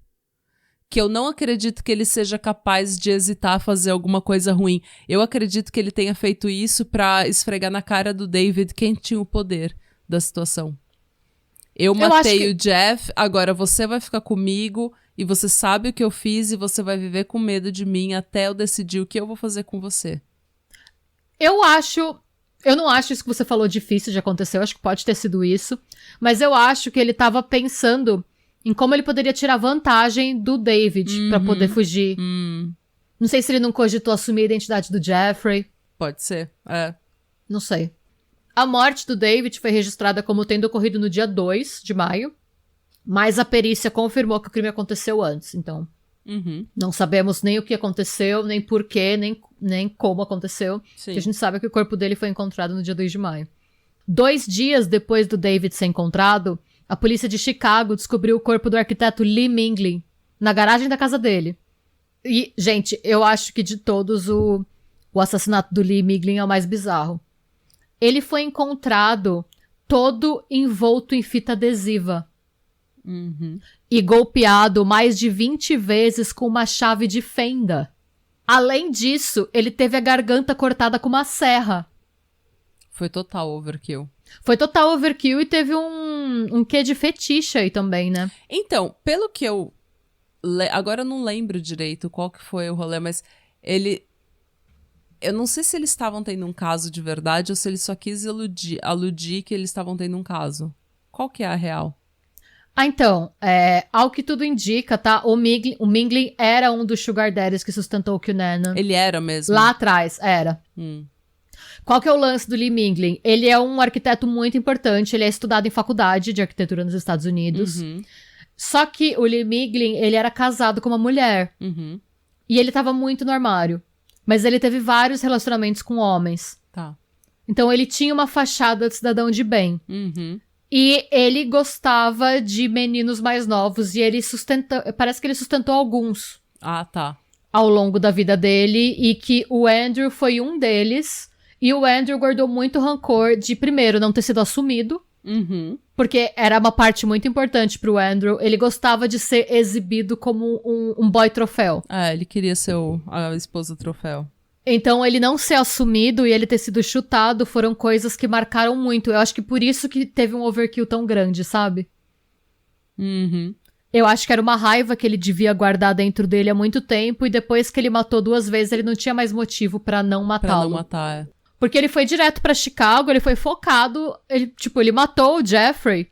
que eu não acredito que ele seja capaz de hesitar a fazer alguma coisa ruim. Eu acredito que ele tenha feito isso pra esfregar na cara do David quem tinha o poder da situação. Eu matei o Jeff, agora você vai ficar comigo e você sabe o que eu fiz e você vai viver com medo de mim até eu decidir o que eu vou fazer com você. Eu não acho isso que você falou difícil de acontecer, eu acho que pode ter sido isso, mas eu acho que ele tava pensando em como ele poderia tirar vantagem do David pra poder fugir. Não sei se ele não cogitou assumir a identidade do Jeffrey. Pode ser, Não sei. A morte do David foi registrada como tendo ocorrido no dia 2 de maio, mas a perícia confirmou que o crime aconteceu antes, então não sabemos nem o que aconteceu, nem porquê, nem como aconteceu. Sim. Que a gente sabe que o corpo dele foi encontrado no dia 2 de maio. 2 dias depois do David ser encontrado, a polícia de Chicago descobriu o corpo do arquiteto Lee Minglin na garagem da casa dele. E, gente, eu acho que de todos o assassinato do Lee Minglin é o mais bizarro. Ele foi encontrado todo envolto em fita adesiva. E golpeado mais de 20 vezes com uma chave de fenda. Além disso, ele teve a garganta cortada com uma serra. Foi total overkill. Foi total overkill e teve um quê de fetiche aí também, né? Então, pelo que eu... Agora eu não lembro direito qual que foi o rolê, mas ele... Eu não sei se eles estavam tendo um caso de verdade ou se ele só quis aludir que eles estavam tendo um caso. Qual que é a real? Então, ao que tudo indica, tá? O Minglin era um dos sugar daddies que sustentou o Cunanan. Ele era mesmo? Lá atrás, era. Qual que é o lance do Lee Minglin? Ele é um arquiteto muito importante, ele é estudado em faculdade de arquitetura nos Estados Unidos. Só que o Lee Minglin, ele era casado com uma mulher. E ele tava muito no armário. Mas ele teve vários relacionamentos com homens. Tá. Então ele tinha uma fachada de cidadão de bem. E ele gostava de meninos mais novos e ele parece que ele sustentou alguns. Ah, tá. ao longo da vida dele e que o Andrew foi um deles. E o Andrew guardou muito rancor de, primeiro, não ter sido assumido. Porque era uma parte muito importante pro Andrew. Ele gostava de ser exibido como um boy troféu. Ele queria ser a esposa troféu. Então, ele não ser assumido e ele ter sido chutado foram coisas que marcaram muito. Eu acho que por isso que teve um overkill tão grande, sabe? Eu acho que era uma raiva que ele devia guardar dentro dele há muito tempo. E depois que ele matou 2 vezes, ele não tinha mais motivo pra não matá-lo. Pra não matar, Porque ele foi direto pra Chicago, ele foi focado, ele matou o Jeffrey.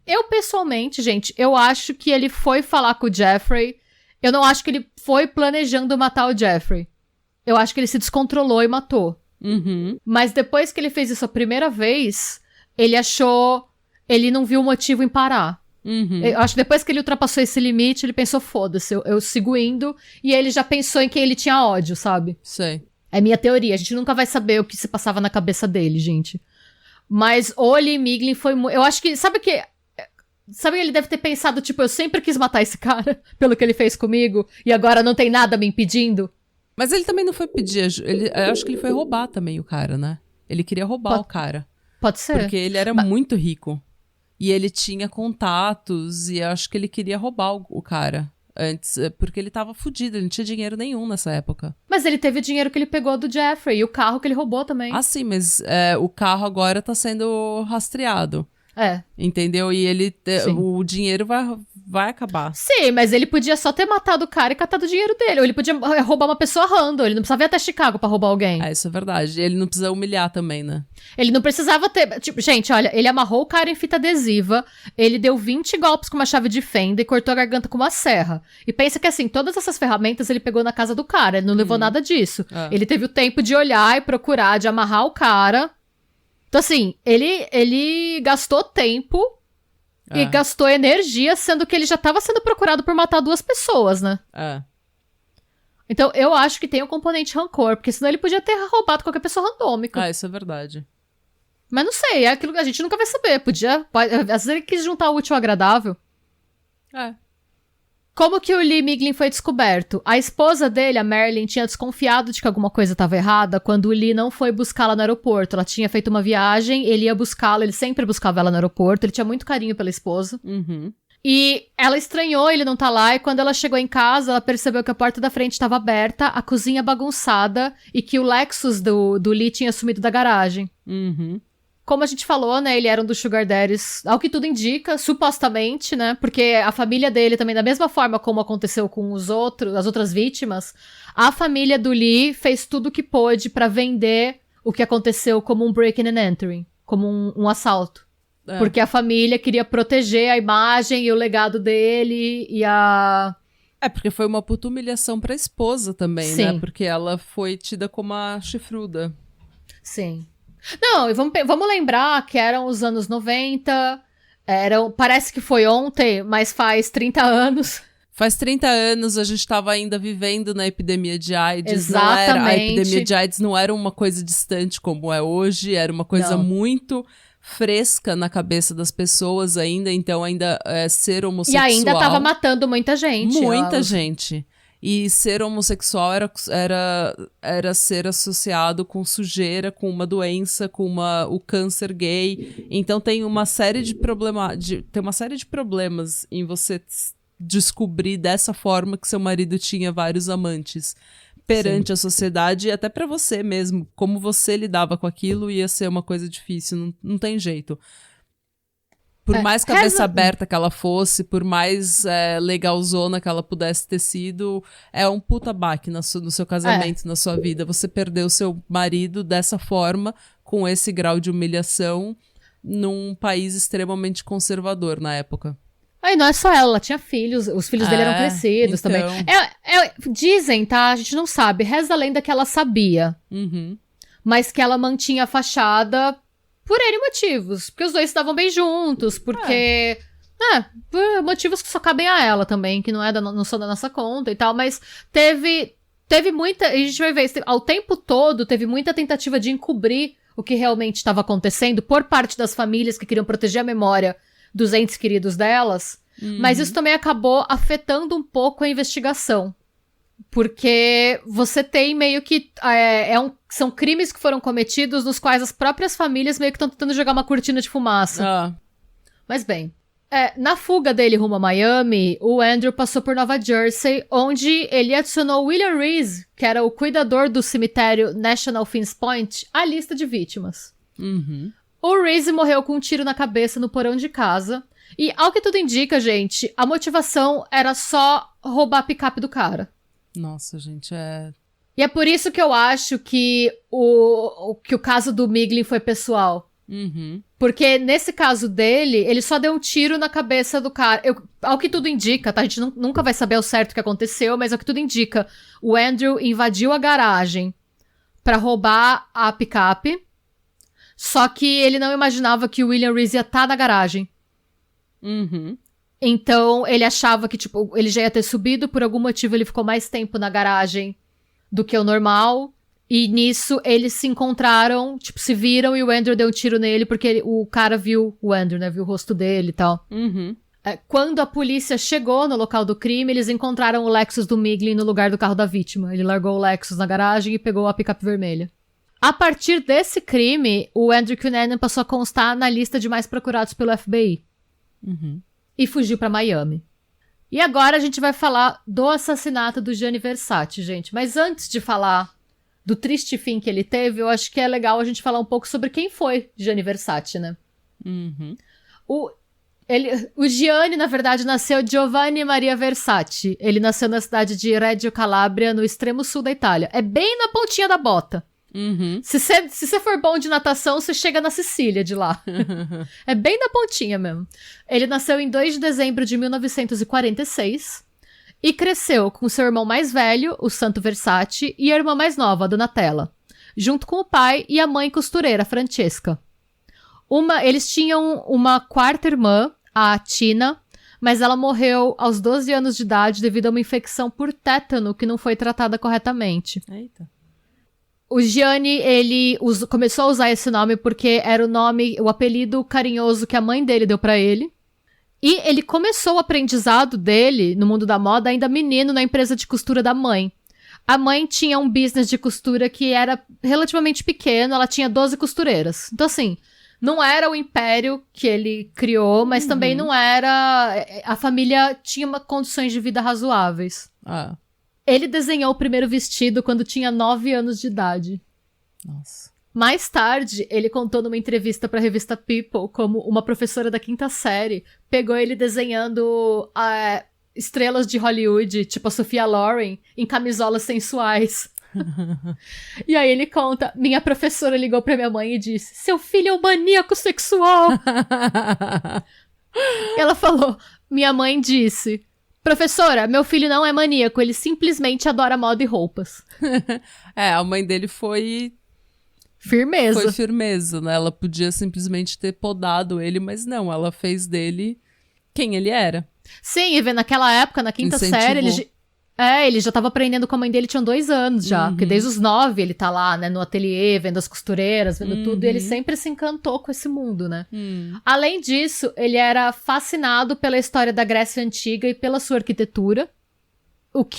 Eu pessoalmente, gente, eu acho que ele foi falar com o Jeffrey. Eu não acho que ele foi planejando matar o Jeffrey. Eu acho que ele se descontrolou e matou. Mas depois que ele fez isso a primeira vez, ele não viu motivo em parar. Eu acho que depois que ele ultrapassou esse limite, ele pensou, foda-se, eu sigo indo. E ele já pensou em quem ele tinha ódio, sabe? Sei. É minha teoria. A gente nunca vai saber o que se passava na cabeça dele, gente. Mas o Lee Miglin foi muito... Eu acho que... Sabe que ele deve ter pensado, tipo, eu sempre quis matar esse cara pelo que ele fez comigo e agora não tem nada me impedindo? Mas ele também não foi pedir... eu acho que ele foi roubar também o cara, né? Ele queria roubar o cara. Pode ser. Porque ele era muito rico. E ele tinha contatos e eu acho que ele queria roubar o cara. Antes, porque ele tava fudido, ele não tinha dinheiro nenhum nessa época. Mas ele teve o dinheiro que ele pegou do Jeffrey e o carro que ele roubou também. Ah, sim, mas o carro agora tá sendo rastreado. Entendeu? E o dinheiro vai acabar. Sim, mas ele podia só ter matado o cara e catado o dinheiro dele. Ou ele podia roubar uma pessoa random. Ele não precisava ir até Chicago pra roubar alguém. Isso é verdade. Ele não precisa humilhar também, né? Ele não precisava ter... Tipo, gente, olha, ele amarrou o cara em fita adesiva, ele deu 20 golpes com uma chave de fenda e cortou a garganta com uma serra. E pensa que, assim, todas essas ferramentas ele pegou na casa do cara, ele não levou nada disso. Ele teve o tempo de olhar e procurar, de amarrar o cara. Então, assim, ele gastou tempo e gastou energia, sendo que ele já tava sendo procurado por matar 2 pessoas, né? Então, eu acho que tem um componente rancor, porque senão ele podia ter roubado qualquer pessoa randômica. Isso é verdade. Mas não sei, é aquilo que a gente nunca vai saber. Às vezes ele quis juntar o útil ao agradável. Como que o Lee Miglin foi descoberto? A esposa dele, a Marilyn, tinha desconfiado de que alguma coisa estava errada quando o Lee não foi buscá-la no aeroporto. Ela tinha feito uma viagem, ele ia buscá-la, ele sempre buscava ela no aeroporto, ele tinha muito carinho pela esposa. E ela estranhou ele não tá lá, e quando ela chegou em casa, ela percebeu que a porta da frente estava aberta, a cozinha bagunçada, e que o Lexus do Lee tinha sumido da garagem. Como a gente falou, né, ele era um dos sugar daddies, ao que tudo indica, supostamente, né, porque a família dele também, da mesma forma como aconteceu com as outras vítimas, a família do Lee fez tudo o que pôde pra vender o que aconteceu como um breaking and entering, como um assalto. Porque a família queria proteger a imagem e o legado dele e a... porque foi uma puta humilhação pra esposa também, né, porque ela foi tida como a chifruda. Sim. Não, e vamos lembrar que eram os anos 90, parece que foi ontem, mas faz 30 anos. Faz 30 anos a gente tava ainda vivendo na epidemia de AIDS. Exatamente. A epidemia de AIDS não era uma coisa distante como é hoje, era uma coisa muito fresca na cabeça das pessoas ainda, então ainda ser homossexual... E ainda tava matando muita gente. Muita gente. E ser homossexual era ser associado com sujeira, com uma doença, com o câncer gay. Então tem uma série de problemas em você descobrir dessa forma que seu marido tinha vários amantes perante a sociedade e até pra você mesmo. Como você lidava com aquilo ia ser uma coisa difícil, não tem jeito. Por mais cabeça aberta que ela fosse, por mais legalzona que ela pudesse ter sido, é um puta baque no seu casamento, na sua vida. Você perdeu seu marido dessa forma, com esse grau de humilhação, num país extremamente conservador na época. Aí não é só ela tinha filhos, os filhos dele eram crescidos também. Dizem, tá? A gente não sabe. Reza a lenda que ela sabia. Mas que ela mantinha a fachada... Por N motivos. Porque os dois estavam bem juntos. Porque... por motivos que só cabem a ela também. Que não são da nossa conta e tal. Mas teve muita... E a gente vai ver. Ao tempo todo, teve muita tentativa de encobrir o que realmente estava acontecendo. Por parte das famílias que queriam proteger a memória dos entes queridos delas. Mas isso também acabou afetando um pouco a investigação. Porque você tem meio que... são crimes que foram cometidos nos quais as próprias famílias meio que estão tentando jogar uma cortina de fumaça. Mas bem, na fuga dele rumo a Miami, o Andrew passou por Nova Jersey, onde ele adicionou William Reese, que era o cuidador do cemitério National Finns Point, à lista de vítimas. O Reese morreu com um tiro na cabeça no porão de casa. E, ao que tudo indica, gente, a motivação era só roubar a picape do cara. Nossa, gente, E é por isso que eu acho que o caso do Miglin foi pessoal. Porque nesse caso dele, ele só deu um tiro na cabeça do cara. Ao que tudo indica, tá? A gente nunca vai saber ao certo o que aconteceu, mas ao que tudo indica, o Andrew invadiu a garagem pra roubar a picape. Só que ele não imaginava que o William Reese ia estar na garagem. Então, ele achava que, tipo, ele já ia ter subido, por algum motivo ele ficou mais tempo na garagem do que o normal, e nisso eles se encontraram, tipo, se viram e o Andrew deu um tiro nele, porque o cara viu o Andrew, né, viu o rosto dele e tal. Quando a polícia chegou no local do crime, eles encontraram o Lexus do Miglin no lugar do carro da vítima. Ele largou o Lexus na garagem e pegou a picape vermelha. A partir desse crime, o Andrew Cunanan passou a constar na lista de mais procurados pelo FBI. E fugiu pra Miami. E agora a gente vai falar do assassinato do Gianni Versace, gente. Mas antes de falar do triste fim que ele teve, eu acho que é legal a gente falar um pouco sobre quem foi Gianni Versace, né? O Gianni, na verdade, nasceu Giovanni Maria Versace. Ele nasceu na cidade de Reggio Calabria, no extremo sul da Itália. É bem na pontinha da bota. Se você for bom de natação, você chega na Sicília de lá. É bem na pontinha mesmo. Ele nasceu em 2 de dezembro de 1946 e cresceu com seu irmão mais velho, o Santo Versace, e a irmã mais nova, a Donatella, junto com o pai e a mãe costureira, Francesca. Eles tinham uma quarta irmã, a Tina, mas ela morreu aos 12 anos de idade devido a uma infecção por tétano que não foi tratada corretamente. Eita. O Gianni, ele começou a usar esse nome porque era o apelido carinhoso que a mãe dele deu pra ele. E ele começou o aprendizado dele no mundo da moda ainda menino na empresa de costura da mãe. A mãe tinha um business de costura que era relativamente pequeno, ela tinha 12 costureiras. Então assim, não era o império que ele criou, mas também não era... A família tinha condições de vida razoáveis. Ele desenhou o primeiro vestido quando tinha 9 anos de idade. Nossa. Mais tarde, ele contou numa entrevista pra revista People como uma professora da 5ª série pegou ele desenhando estrelas de Hollywood, tipo a Sophia Loren, em camisolas sensuais. E aí ele conta, minha professora ligou pra minha mãe e disse, seu filho é um maníaco sexual. Ela falou, minha mãe disse... Professora, meu filho não é maníaco, ele simplesmente adora moda e roupas. A mãe dele foi... Firmeza. Foi firmeza, né? Ela podia simplesmente ter podado ele, mas não, ela fez dele quem ele era. Sim, e naquela época, na 5ª série, ele já tava aprendendo com a mãe dele, tinham 2 anos já. Porque desde os 9 ele tá lá, né, no ateliê, vendo as costureiras, vendo tudo, e ele sempre se encantou com esse mundo, né? Além disso, ele era fascinado pela história da Grécia Antiga e pela sua arquitetura.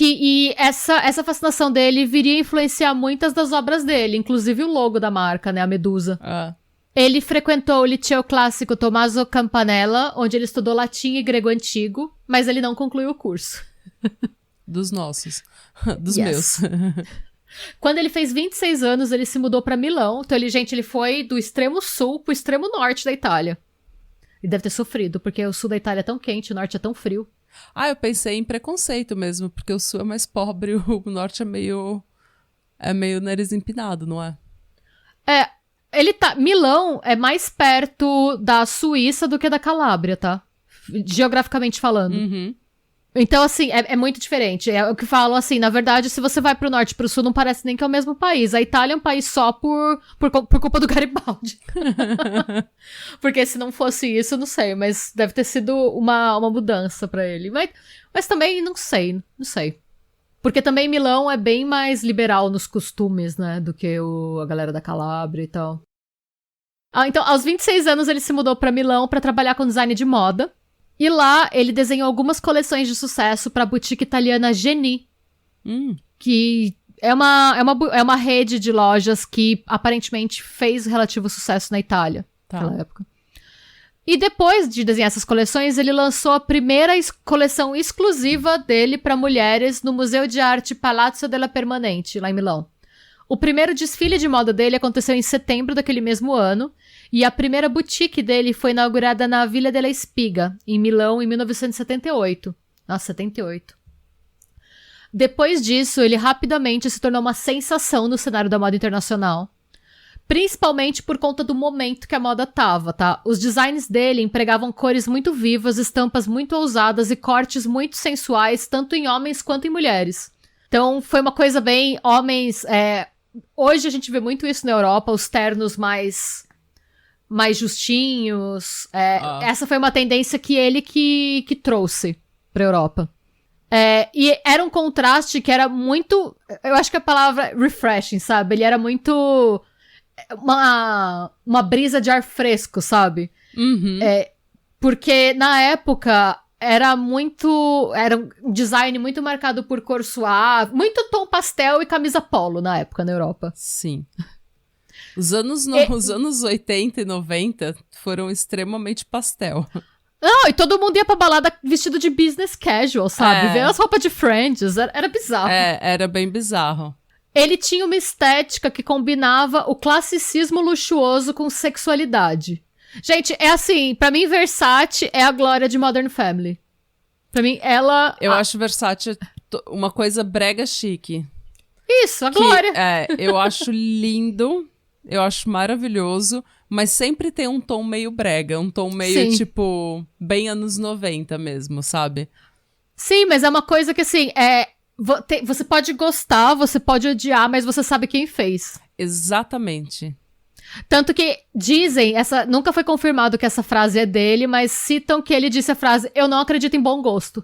E essa fascinação dele viria a influenciar muitas das obras dele, inclusive o logo da marca, né, a Medusa. Ele frequentou o Liceu Clássico Tommaso Campanella, onde ele estudou latim e grego antigo, mas ele não concluiu o curso. Dos nossos. Dos meus. Quando ele fez 26 anos, ele se mudou pra Milão. Então, ele foi do extremo sul pro extremo norte da Itália. E deve ter sofrido, porque o sul da Itália é tão quente, o norte é tão frio. Eu pensei em preconceito mesmo, porque o sul é mais pobre, o norte é meio nariz empinado, não é? Milão é mais perto da Suíça do que da Calábria, tá? Geograficamente falando. Então, assim, é muito diferente. É o que falam, assim, na verdade, se você vai pro norte e pro sul, não parece nem que é o mesmo país. A Itália é um país só por culpa do Garibaldi. Porque se não fosse isso, não sei, mas deve ter sido uma mudança pra ele. Mas também, não sei. Porque também Milão é bem mais liberal nos costumes, né, do que a galera da Calábria e tal. Então, aos 26 anos, ele se mudou pra Milão pra trabalhar com design de moda. E lá, ele desenhou algumas coleções de sucesso para a boutique italiana Genie. Que é uma rede de lojas que aparentemente fez relativo sucesso na Itália naquela época. E depois de desenhar essas coleções, ele lançou a primeira coleção exclusiva dele para mulheres no Museu de Arte Palazzo della Permanente, lá em Milão. O primeiro desfile de moda dele aconteceu em setembro daquele mesmo ano, e a primeira boutique dele foi inaugurada na Villa della Spiga, em Milão, em 1978. Nossa, 78. Depois disso, ele rapidamente se tornou uma sensação no cenário da moda internacional. Principalmente por conta do momento que a moda tava, tá? Os designs dele empregavam cores muito vivas, estampas muito ousadas e cortes muito sensuais, tanto em homens quanto em mulheres. Então, foi uma coisa bem... Homens... Hoje a gente vê muito isso na Europa, os ternos mais justinhos. Essa foi uma tendência que ele que trouxe pra Europa. E era um contraste que era muito... Eu acho que a palavra refreshing, sabe? Ele era muito... Uma brisa de ar fresco, sabe? Uhum. Porque na época era um design muito marcado por cor suave, muito tom pastel e camisa polo na época na Europa. Sim. Os anos 80 e 90 foram extremamente pastel. Não, e todo mundo ia pra balada vestido de business casual, sabe? Ver as roupas de Friends, era bizarro. Era bem bizarro. Ele tinha uma estética que combinava o classicismo luxuoso com sexualidade. Gente, é assim, pra mim Versace é a glória de Modern Family. Pra mim, ela... Eu acho Versace uma coisa brega chique. Isso, a glória. Eu acho lindo, eu acho maravilhoso, mas sempre tem um tom meio brega, um tom meio, tipo, bem anos 90 mesmo, sabe? Sim, mas é uma coisa que, assim, você pode gostar, você pode odiar, mas você sabe quem fez. Exatamente. Tanto que dizem, nunca foi confirmado que essa frase é dele, mas citam que ele disse a frase, eu não acredito em bom gosto.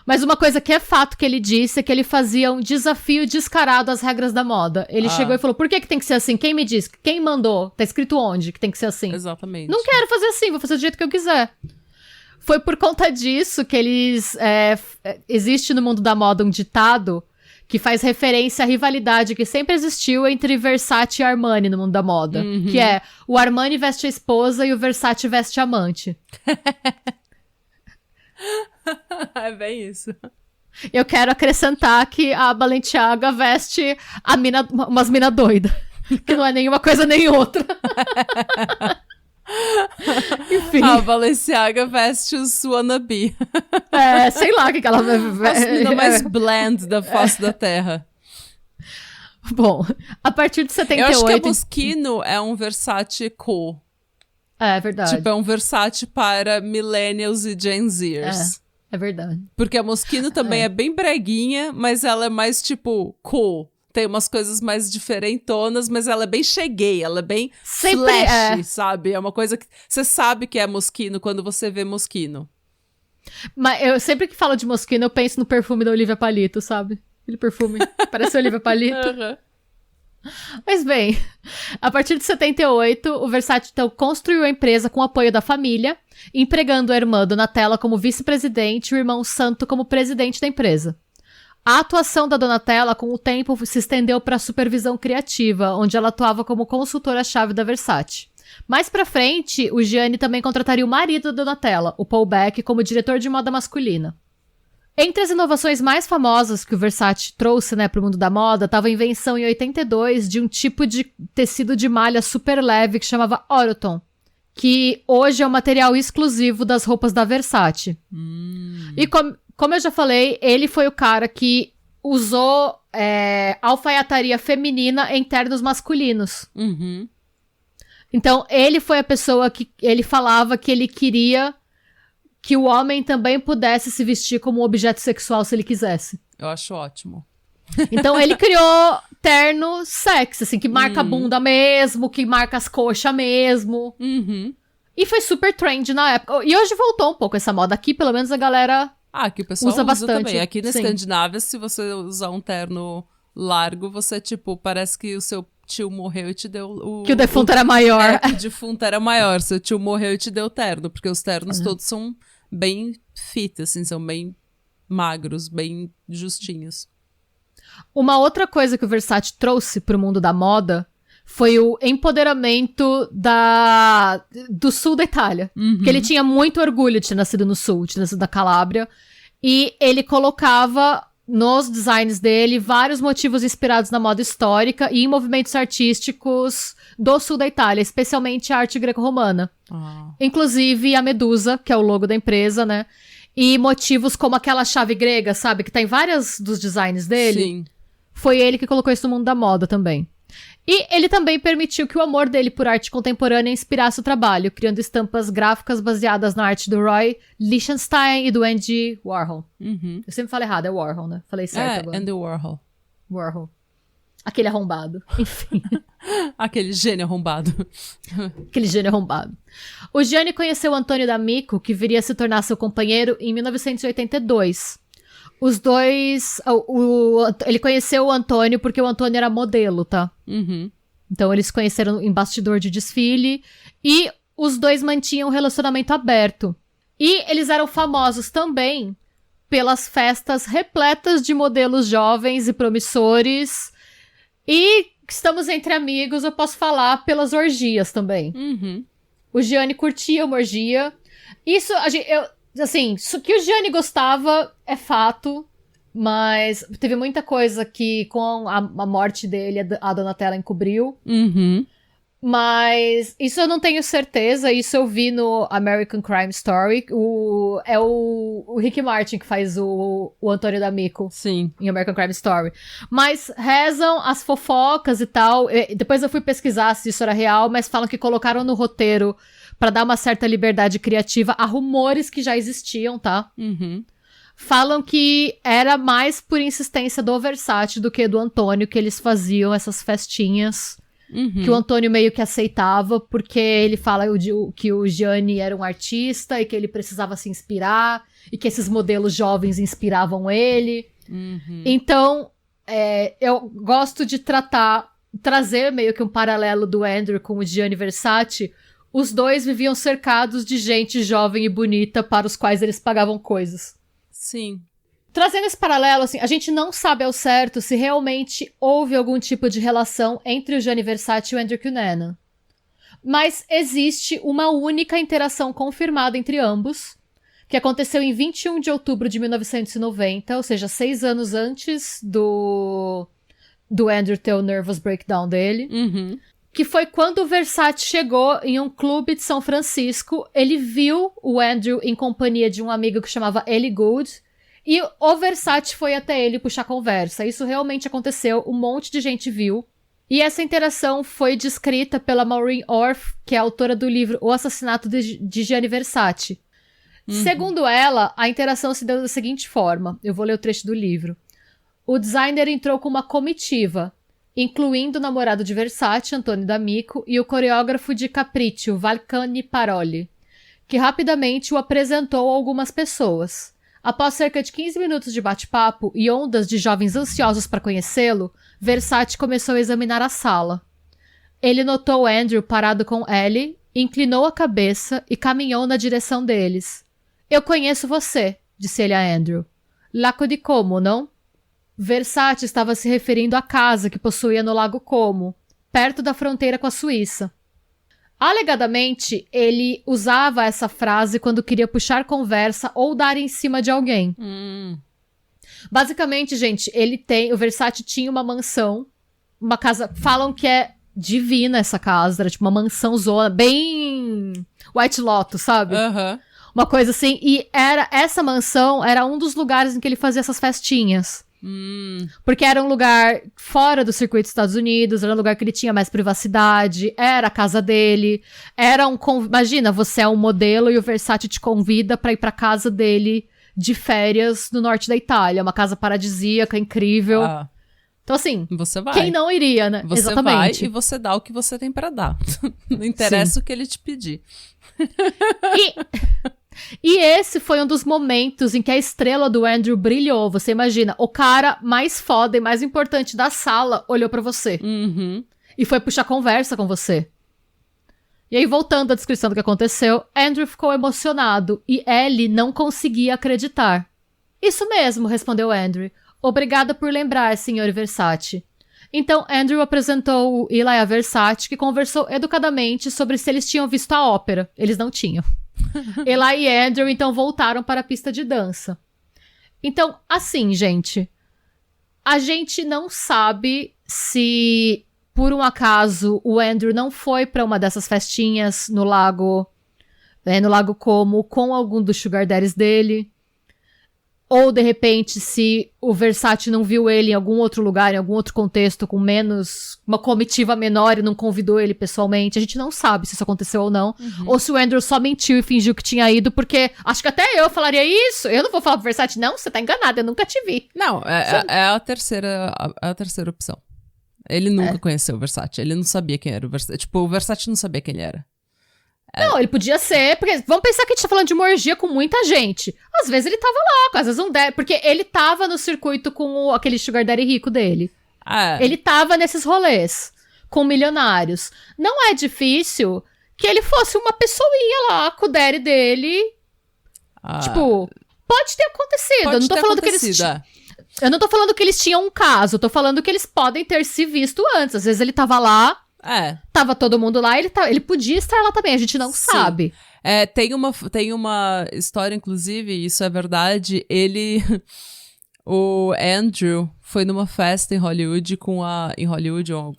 Mas uma coisa que é fato que ele disse é que ele fazia um desafio descarado às regras da moda. Ele chegou e falou, por que tem que ser assim? Quem me disse? Quem mandou? Tá escrito onde que tem que ser assim? Exatamente. Não quero fazer assim, vou fazer do jeito que eu quiser. Foi por conta disso que existe no mundo da moda um ditado que faz referência à rivalidade que sempre existiu entre Versace e Armani no mundo da moda. Uhum. Que é, o Armani veste a esposa e o Versace veste a amante. É bem isso. Eu quero acrescentar que a Balenciaga veste umas mina doida. Que não é nenhuma coisa nem outra. Enfim. A Balenciaga veste os wannabe. Sei lá o que ela vai... As mina mais bland da face da terra. Bom, a partir de 78... Eu acho que a Moschino é um Versace cool. É verdade. Tipo, é um Versace para millennials e Gen Zers. É verdade. Porque a Moschino também é bem breguinha, mas ela é mais, tipo, cool. Tem umas coisas mais diferentonas, mas ela é bem cheguei, ela é bem flash, sabe? É uma coisa que você sabe que é Moschino quando você vê Moschino. Mas eu sempre que falo de Moschino, eu penso no perfume da Olivia Palito, sabe? Aquele perfume parece a Olivia Palito. Uhum. Mas bem, a partir de 78, o Versace então construiu a empresa com o apoio da família, empregando a irmã Donatella como vice-presidente e o irmão Santo como presidente da empresa. A atuação da Donatella, com o tempo, se estendeu para a supervisão criativa, onde ela atuava como consultora-chave da Versace. Mais pra frente, o Gianni também contrataria o marido da Donatella, o Paul Beck, como diretor de moda masculina. Entre as inovações mais famosas que o Versace trouxe, para o mundo da moda, estava a invenção em 82 de um tipo de tecido de malha super leve que chamava Oroton, que hoje é o material exclusivo das roupas da Versace. E como eu já falei, ele foi o cara que usou alfaiataria feminina em ternos masculinos. Uhum. Então, ele foi a pessoa que ele falava que ele queria que o homem também pudesse se vestir como um objeto sexual se ele quisesse. Eu acho ótimo. Então, ele criou terno sexy, assim, que marca a bunda mesmo, que marca as coxas mesmo. Uhum. E foi super trend na época. E hoje voltou um pouco essa moda. Aqui, pelo menos, a galera... aqui o pessoal usa bastante também. Aqui na sim. Escandinávia, se você usar um terno largo, você, tipo, parece que o seu tio morreu e te deu o... Que o defunto era maior. Que o defunto era maior. Seu tio morreu e te deu terno. Porque os ternos todos são bem fit, assim, são bem magros, bem justinhos. Uma outra coisa que o Versace trouxe pro mundo da moda foi o empoderamento do sul da Itália. Porque ele tinha muito orgulho de ter nascido no sul, de ter nascido na Calábria. E ele colocava nos designs dele vários motivos inspirados na moda histórica e em movimentos artísticos do sul da Itália, especialmente a arte greco-romana. Inclusive a Medusa, que é o logo da empresa, né? E motivos como aquela chave grega, sabe? Que tá em vários dos designs dele. Sim. Foi ele que colocou isso no mundo da moda também. E ele também permitiu que o amor dele por arte contemporânea inspirasse o trabalho, criando estampas gráficas baseadas na arte do Roy Lichtenstein e do Andy Warhol. Eu sempre falo errado, é Warhol, né? Falei certo agora. Andy Warhol. Warhol. Aquele arrombado. Enfim. Aquele gênio arrombado. Aquele gênio arrombado. O Gianni conheceu Antônio D'Amico, que viria a se tornar seu companheiro, em 1982. Os dois... ele conheceu o Antônio porque o Antônio era modelo, tá? Então eles se conheceram em bastidor de desfile. E os dois mantinham um relacionamento aberto. E eles eram famosos também pelas festas repletas de modelos jovens e promissores. E estamos entre amigos, eu posso falar pelas orgias também. O Gianni curtia uma orgia. Isso, assim, que o Gianni gostava é fato, mas teve muita coisa que com a morte dele a Donatella encobriu. Mas isso eu não tenho certeza, isso eu vi no American Crime Story. É o Rick Martin que faz o Antônio D'Amico. Sim. Em American Crime Story. Mas rezam as fofocas e tal. Depois eu fui pesquisar se isso era real, mas falam que colocaram no roteiro pra dar uma certa liberdade criativa a rumores que já existiam, tá? Falam que era mais por insistência do Versace do que do Antônio que eles faziam essas festinhas. Que o Antônio meio que aceitava, porque ele fala que o Gianni era um artista e que ele precisava se inspirar, e que esses modelos jovens inspiravam ele. Então, eu gosto de trazer meio que um paralelo do Andrew com o Gianni Versace. Os dois viviam cercados de gente jovem e bonita para os quais eles pagavam coisas. Sim. Trazendo esse paralelo, assim, a gente não sabe ao certo se realmente houve algum tipo de relação entre o Gianni Versace e o Andrew Cunanan. Mas existe uma única interação confirmada entre ambos, que aconteceu em 21 de outubro de 1990, ou seja, 6 anos antes do Andrew ter o nervous breakdown dele. Que foi quando o Versace chegou em um clube de São Francisco. Ele viu o Andrew em companhia de um amigo que chamava Ellie Gould, e o Versace foi até ele puxar conversa. Isso realmente aconteceu, um monte de gente viu. E essa interação foi descrita pela Maureen Orff, que é autora do livro O Assassinato de Gianni Versace. Segundo ela, a interação se deu da seguinte forma. Eu vou ler o trecho do livro. O designer entrou com uma comitiva, incluindo o namorado de Versace, Antônio D'Amico, e o coreógrafo de Capriccio, Valcani Paroli, que rapidamente o apresentou a algumas pessoas. Após cerca de 15 minutos de bate-papo e ondas de jovens ansiosos para conhecê-lo, Versace começou a examinar a sala. Ele notou Andrew parado com Ellie, inclinou a cabeça e caminhou na direção deles. Eu conheço você, disse ele a Andrew. Lago di Como, não? Versace estava se referindo à casa que possuía no Lago Como, perto da fronteira com a Suíça. Alegadamente, ele usava essa frase quando queria puxar conversa ou dar em cima de alguém. Basicamente, gente, o Versace tinha uma mansão, uma casa, falam que é divina essa casa, era tipo uma mansão zona, bem White Lotus, sabe? Uma coisa assim, e essa mansão era um dos lugares em que ele fazia essas festinhas. Porque era um lugar fora do circuito dos Estados Unidos, era um lugar que ele tinha mais privacidade, era a casa dele, imagina, você é um modelo e o Versace te convida pra ir pra casa dele de férias no norte da Itália, uma casa paradisíaca, incrível. Então assim, você vai. Quem não iria, né? Você Exatamente. Vai e você dá o que você tem pra dar. Não interessa o que ele te pedir. E esse foi um dos momentos em que a estrela do Andrew brilhou. Você imagina, o cara mais foda e mais importante da sala olhou pra você. E foi puxar conversa com você. E aí, voltando à descrição do que aconteceu, Andrew ficou emocionado e Ellie não conseguia acreditar. Isso mesmo, respondeu Andrew. Obrigada por lembrar, Sr. Versace. Então, Andrew apresentou o Eli a Versace, que conversou educadamente sobre se eles tinham visto a ópera. Eles não tinham. Eli e Andrew, então, voltaram para a pista de dança. Então, assim, gente, a gente não sabe se, por um acaso, o Andrew não foi para uma dessas festinhas no Lago Como, com algum dos sugar daddies dele. Ou, de repente, se o Versace não viu ele em algum outro lugar, em algum outro contexto, com uma comitiva menor e não convidou ele pessoalmente. A gente não sabe se isso aconteceu ou não. Uhum. Ou se o Andrew só mentiu e fingiu que tinha ido, porque acho que até eu falaria isso. Eu não vou falar pro Versace, não, você tá enganado, eu nunca te vi. Não, é a terceira opção. Ele nunca conheceu o Versace, ele não sabia quem era o Versace. Tipo, o Versace não sabia quem ele era. Não, ele podia ser, porque vamos pensar que a gente tá falando de uma orgia com muita gente. Às vezes ele tava lá, às vezes um porque ele tava no circuito com aquele sugar daddy rico dele. Ele tava nesses rolês com milionários. Não é difícil que ele fosse uma pessoinha lá com o daddy dele. Tipo, pode ter acontecido. Eu não tô falando que eles eu não tô falando que eles tinham um caso, eu tô falando que eles podem ter se visto antes. Às vezes ele tava lá, tava todo mundo lá, ele podia estar lá também, a gente não sabe. Tem uma história, inclusive, isso é verdade, o Andrew foi numa festa em Hollywood ou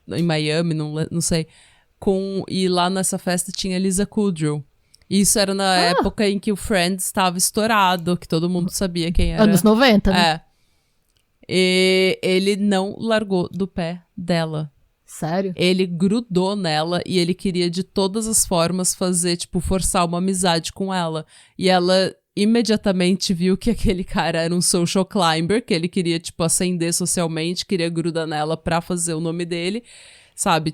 em Miami, não sei, e lá nessa festa tinha Lisa Kudrow. Isso era na época em que o Friends estava estourado, que todo mundo sabia quem era. Anos 90, né? E ele não largou do pé dela. Sério? Ele grudou nela e ele queria de todas as formas forçar uma amizade com ela. E ela imediatamente viu que aquele cara era um social climber, que ele queria, ascender socialmente, queria grudar nela pra fazer o nome dele. Sabe,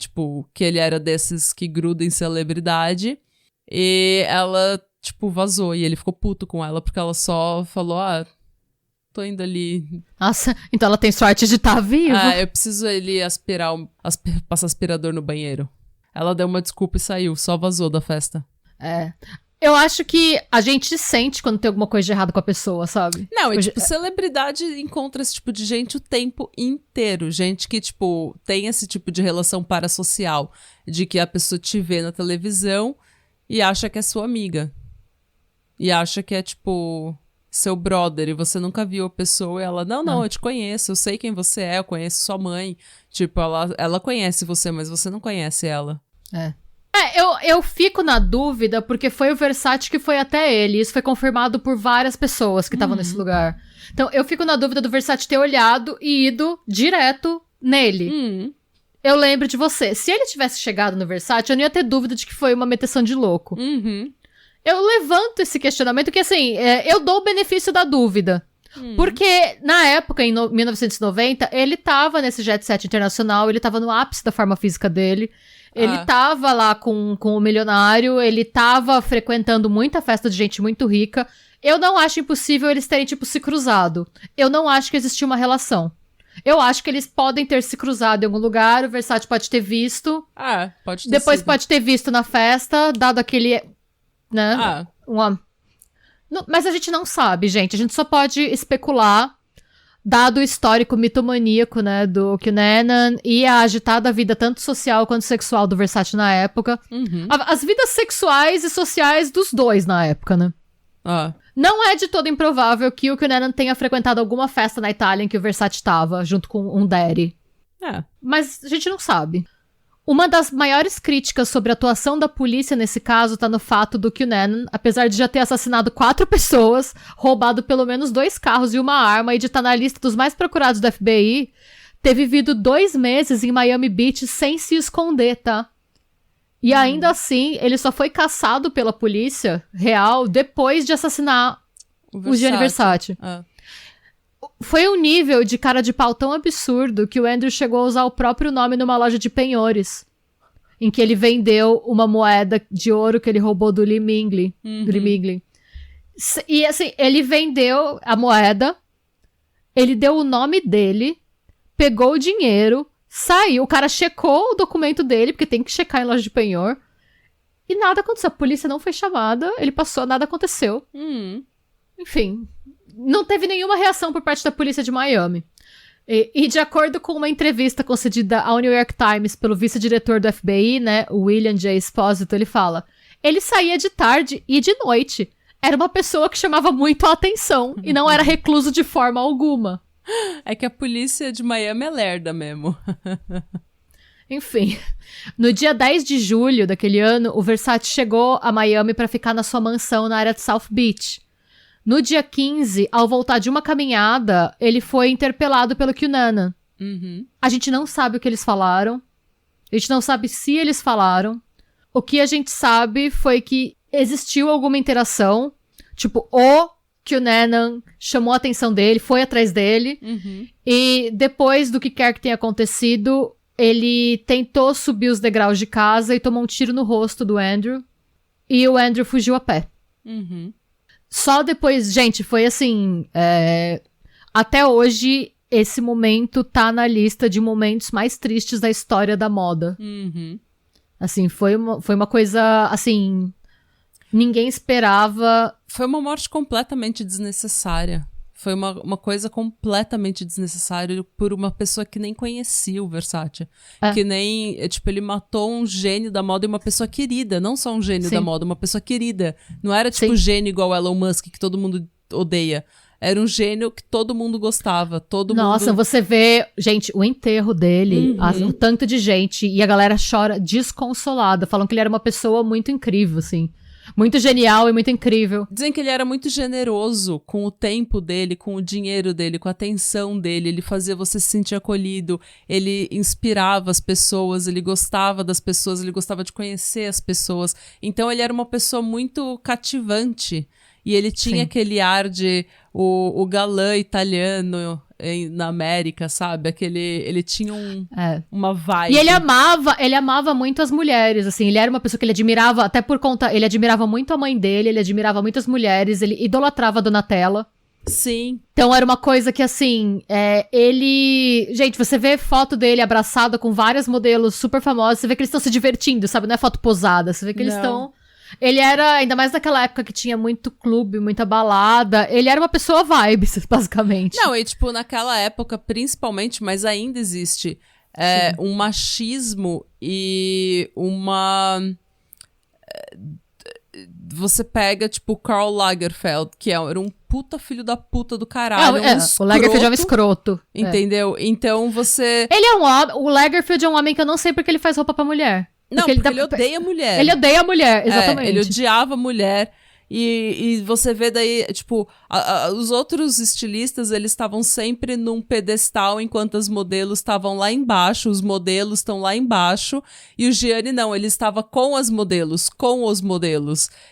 que ele era desses que grudam em celebridade. E ela, vazou. E ele ficou puto com ela, porque ela só falou, tô indo ali. Nossa, então ela tem sorte de estar viva. Eu preciso ele passar aspirador no banheiro. Ela deu uma desculpa e saiu, só vazou da festa. Eu acho que a gente sente quando tem alguma coisa de errado com a pessoa, sabe? Não, celebridade encontra esse tipo de gente o tempo inteiro. Gente que, tem esse tipo de relação parasocial. De que a pessoa te vê na televisão e acha que é sua amiga. E acha que é, seu brother. E você nunca viu a pessoa e ela, não, eu te conheço. Eu sei quem você é, eu conheço sua mãe. Ela conhece você, mas você não conhece ela. Eu fico na dúvida porque foi o Versace que foi até ele. Isso foi confirmado por várias pessoas que estavam nesse lugar. Então, eu fico na dúvida do Versace ter olhado e ido direto nele. Eu lembro de você. Se ele tivesse chegado no Versace, eu não ia ter dúvida de que foi uma meteção de louco. Eu levanto esse questionamento que, assim, eu dou o benefício da dúvida. Porque, na época, em 1990, ele tava nesse jet set internacional, ele tava no ápice da forma física dele. Ele tava lá com o milionário, ele tava frequentando muita festa de gente muito rica. Eu não acho impossível eles terem, se cruzado. Eu não acho que existia uma relação. Eu acho que eles podem ter se cruzado em algum lugar, o Versace pode ter visto. Pode ter depois sido. Pode ter visto na festa, dado aquele, né? Mas a gente não sabe, gente. A gente só pode especular, dado o histórico mitomaníaco, né, do Cunanan e a agitada vida tanto social quanto sexual do Versace na época. As vidas sexuais e sociais dos dois na época, né? Não é de todo improvável que o Cunanan tenha frequentado alguma festa na Itália em que o Versace estava, junto com um daddy. Mas a gente não sabe. Uma das maiores críticas sobre a atuação da polícia nesse caso tá no fato do Cunanan, apesar de já ter assassinado 4 pessoas, roubado pelo menos 2 carros e uma arma e de estar na lista dos mais procurados do FBI, ter vivido 2 meses em Miami Beach sem se esconder, tá? E ainda assim, ele só foi caçado pela polícia real depois de assassinar o Gianni Versace. Foi um nível de cara de pau tão absurdo que o Andrew chegou a usar o próprio nome numa loja de penhores, em que ele vendeu uma moeda de ouro que ele roubou do Lee Mingley. E assim, ele vendeu a moeda, ele deu o nome dele, pegou o dinheiro, saiu, o cara checou o documento dele, porque tem que checar em loja de penhor, e nada aconteceu. A polícia não foi chamada, ele passou, nada aconteceu. Enfim, não teve nenhuma reação por parte da polícia de Miami. E de acordo com uma entrevista concedida ao New York Times pelo vice-diretor do FBI, né, o William J. Esposito, ele fala: ele saía de tarde e de noite. Era uma pessoa que chamava muito a atenção e não era recluso de forma alguma. É que a polícia de Miami é lerda mesmo. Enfim, no dia 10 de julho daquele ano, o Versace chegou a Miami para ficar na sua mansão na área de South Beach. No dia 15, ao voltar de uma caminhada, ele foi interpelado pelo QAnon. A gente não sabe o que eles falaram. A gente não sabe se eles falaram. O que a gente sabe foi que existiu alguma interação. Tipo, o QAnon chamou a atenção dele, foi atrás dele. E depois do que quer que tenha acontecido, ele tentou subir os degraus de casa e tomou um tiro no rosto do Andrew. E o Andrew fugiu a pé. Só depois, gente, foi assim, até hoje, esse momento tá na lista de momentos mais tristes da história da moda. Assim, foi uma coisa, assim, ninguém esperava. Foi uma morte completamente desnecessária. Foi uma coisa completamente desnecessária por uma pessoa que nem conhecia o Versace. Que nem, tipo, ele matou um gênio da moda e uma pessoa querida. Não só um gênio da moda, uma pessoa querida. Não era, tipo, gênio igual Elon Musk, que todo mundo odeia. Era um gênio que todo mundo gostava. Nossa, você vê, gente, o enterro dele, o tanto de gente, e a galera chora desconsolada. Falam que ele era uma pessoa muito incrível, assim. Muito genial e muito incrível. Dizem que ele era muito generoso com o tempo dele, com o dinheiro dele, com a atenção dele. Ele fazia você se sentir acolhido. Ele inspirava as pessoas, ele gostava das pessoas, ele gostava de conhecer as pessoas. Então ele era uma pessoa muito cativante. E ele tinha aquele ar de o galã italiano na América, sabe? Ele tinha uma vibe. E ele amava muito as mulheres, assim. Ele era uma pessoa que ele admirava, até por conta... Ele admirava muito a mãe dele, ele admirava muitas mulheres, ele idolatrava a Donatella. Sim. Então era uma coisa que, assim, ele... Gente, você vê foto dele abraçado com vários modelos super famosos, você vê que eles estão se divertindo, sabe? Não é foto posada, você vê que eles estão... Ele era, ainda mais naquela época que tinha muito clube, muita balada, ele era uma pessoa vibes, basicamente. Não, e tipo, naquela época, principalmente, mas ainda existe, um machismo e uma... Você pega, tipo, Karl Lagerfeld, que era um puta filho da puta do caralho. O Lagerfeld é um escroto. Entendeu? Então você... O Lagerfeld é um homem que eu não sei porque ele faz roupa pra mulher. Porque ele odeia mulher. Ele odeia a mulher, exatamente. Ele odiava a mulher. E você vê daí, tipo, os outros estilistas, eles estavam sempre num pedestal enquanto as modelos estavam lá embaixo, os modelos estão lá embaixo, e o Gianni não, ele estava com os modelos.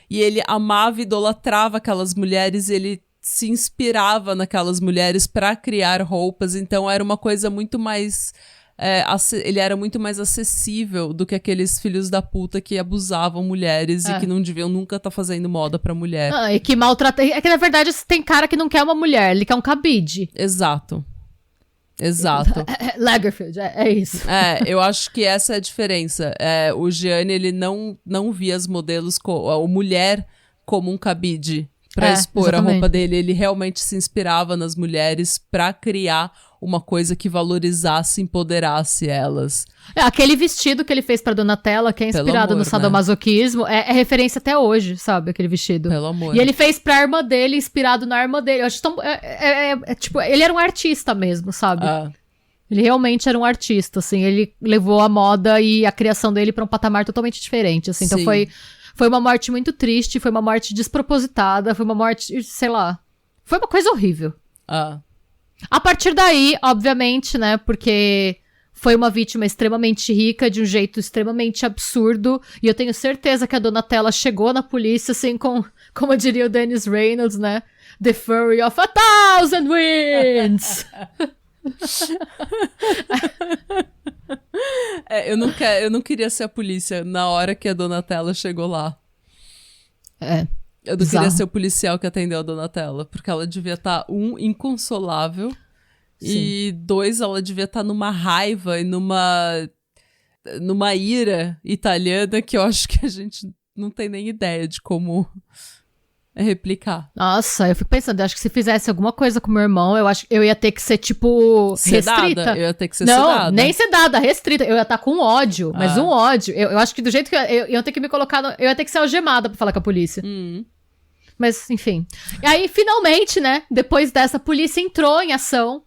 E ele amava e idolatrava aquelas mulheres, ele se inspirava naquelas mulheres para criar roupas, então era uma coisa muito mais... ele era muito mais acessível do que aqueles filhos da puta que abusavam mulheres e que não deviam nunca estar fazendo moda pra mulher. E que maltrata... É que, na verdade, tem cara que não quer uma mulher, ele quer um cabide. Exato. Lagerfeld, é isso. Eu acho que essa é a diferença. O Gianni, ele não via as modelos, a mulher como um cabide pra expor exatamente. A roupa dele. Ele realmente se inspirava nas mulheres pra criar uma coisa que valorizasse, empoderasse elas. Aquele vestido que ele fez pra Donatella, que é inspirado no sadomasoquismo, é referência até hoje, sabe? Aquele vestido. Pelo amor. E ele fez pra irmã dele, inspirado na irmã dele. Eu acho tão... tipo, ele era um artista mesmo, sabe? Ele realmente era um artista, assim. Ele levou a moda e a criação dele pra um patamar totalmente diferente, assim. Então foi uma morte muito triste, foi uma morte despropositada, foi uma morte, sei lá... Foi uma coisa horrível. A partir daí, obviamente, né, porque foi uma vítima extremamente rica, de um jeito extremamente absurdo, e eu tenho certeza que a Donatella chegou na polícia, assim, como diria o Dennis Reynolds, né, The Fury of 1,000 Winds! Eu não queria ser a polícia na hora que a Donatella chegou lá. Eu não queria ser o policial que atendeu a Donatella, porque ela devia estar, inconsolável, e 2, ela devia estar numa raiva e numa ira italiana que eu acho que a gente não tem nem ideia de como replicar. Nossa, eu fico pensando, eu acho que se fizesse alguma coisa com meu irmão, eu acho que eu ia ter que ser, tipo, Sedada. restrita. Eu ia ter que ser Não, sedada. nem sedada, restrita. Eu ia estar com ódio, mas um ódio. Eu acho que do jeito que eu ia ter que me colocar, eu ia ter que ser algemada pra falar com a polícia. Mas, enfim. E aí, finalmente, né, depois dessa, a polícia entrou em ação.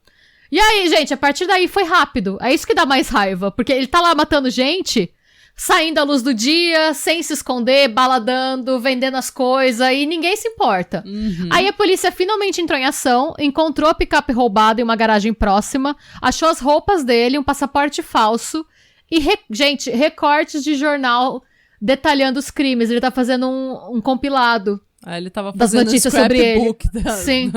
E aí, gente, a partir daí foi rápido. É isso que dá mais raiva, porque ele tá lá matando gente, saindo à luz do dia, sem se esconder, baladando, vendendo as coisas, e ninguém se importa. Aí a polícia finalmente entrou em ação, encontrou a picape roubada em uma garagem próxima, achou as roupas dele, um passaporte falso, e, gente, recortes de jornal detalhando os crimes. Ele tá fazendo um compilado. Aí ele tava das fazendo notícias sobre ele. Sim.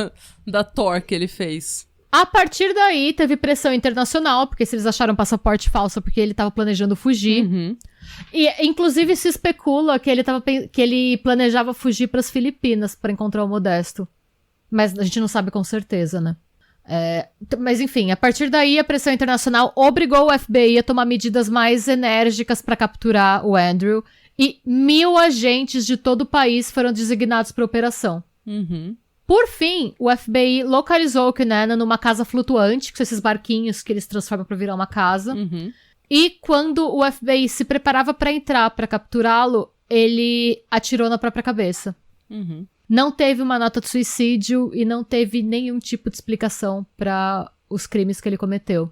Da Thor que ele fez. A partir daí, teve pressão internacional, porque se eles acharam passaporte falso, porque ele tava planejando fugir. E, inclusive, se especula que ele planejava fugir pras Filipinas pra encontrar o Modesto. Mas a gente não sabe com certeza, né? Mas, enfim, a partir daí, a pressão internacional obrigou o FBI a tomar medidas mais enérgicas pra capturar o Andrew. E 1.000 agentes de todo o país foram designados pra operação. Por fim, o FBI localizou o Cunanan numa casa flutuante, que são esses barquinhos que eles transformam pra virar uma casa. E quando o FBI se preparava pra entrar pra capturá-lo, ele atirou na própria cabeça. Não teve uma nota de suicídio e não teve nenhum tipo de explicação pra os crimes que ele cometeu.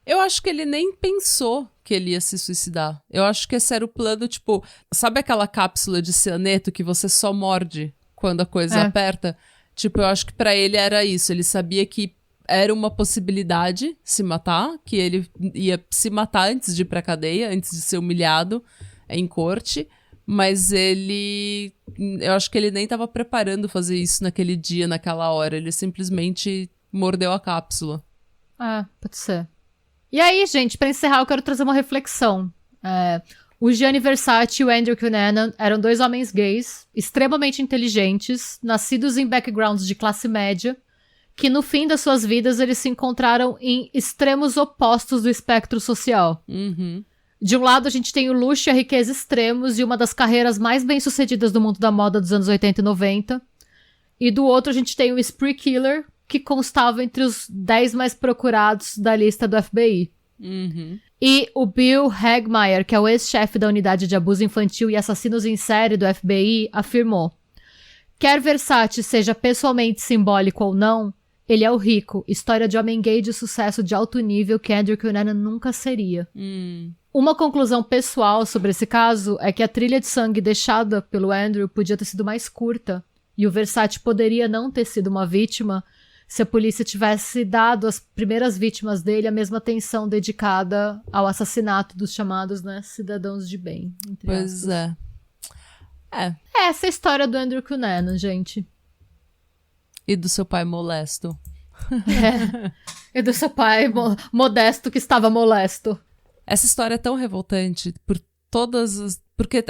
Eu acho que ele nem pensou que ele ia se suicidar. Eu acho que esse era o plano, tipo... Sabe aquela cápsula de cianeto que você só morde quando a coisa aperta? Tipo, eu acho que pra ele era isso. Ele sabia que era uma possibilidade se matar, que ele ia se matar antes de ir pra cadeia, antes de ser humilhado em corte. Mas ele... Eu acho que ele nem tava preparando fazer isso naquele dia, naquela hora. Ele simplesmente mordeu a cápsula. Pode ser. E aí, gente, pra encerrar, eu quero trazer uma reflexão. O Gianni Versace e o Andrew Cunanan eram 2 homens gays, extremamente inteligentes, nascidos em backgrounds de classe média, que no fim das suas vidas eles se encontraram em extremos opostos do espectro social. De um lado, a gente tem o luxo e a riqueza extremos e uma das carreiras mais bem-sucedidas do mundo da moda dos anos 80 e 90. E do outro, a gente tem o spree killer, que constava entre os 10 mais procurados da lista do FBI. E o Bill Hagmaier, que é o ex-chefe da unidade de abuso infantil e assassinos em série do FBI, afirmou: quer Versace seja pessoalmente simbólico ou não, ele é o rico, história de homem gay de sucesso de alto nível que Andrew Cunanan nunca seria. Uma conclusão pessoal sobre esse caso é que a trilha de sangue deixada pelo Andrew podia ter sido mais curta, e o Versace poderia não ter sido uma vítima se a polícia tivesse dado às primeiras vítimas dele a mesma atenção dedicada ao assassinato dos chamados, né, cidadãos de bem. Pois é. Essa é a história do Andrew Cunanan, gente. E do seu pai molesto. E do seu pai modesto que estava molesto. Essa história é tão revoltante por todas as... Porque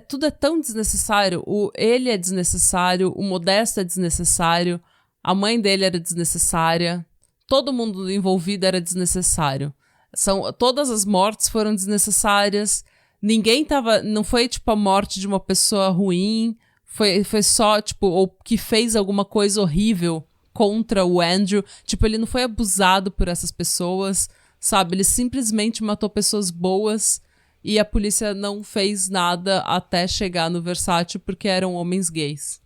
tudo é tão desnecessário. Ele é desnecessário, o Modesto é desnecessário, a mãe dele era desnecessária, todo mundo envolvido era desnecessário. Todas as mortes foram desnecessárias, ninguém tava... Não foi, tipo, a morte de uma pessoa ruim, foi só, tipo, ou que fez alguma coisa horrível contra o Andrew. Tipo, ele não foi abusado por essas pessoas, sabe? Ele simplesmente matou pessoas boas e a polícia não fez nada até chegar no Versace porque eram homens gays.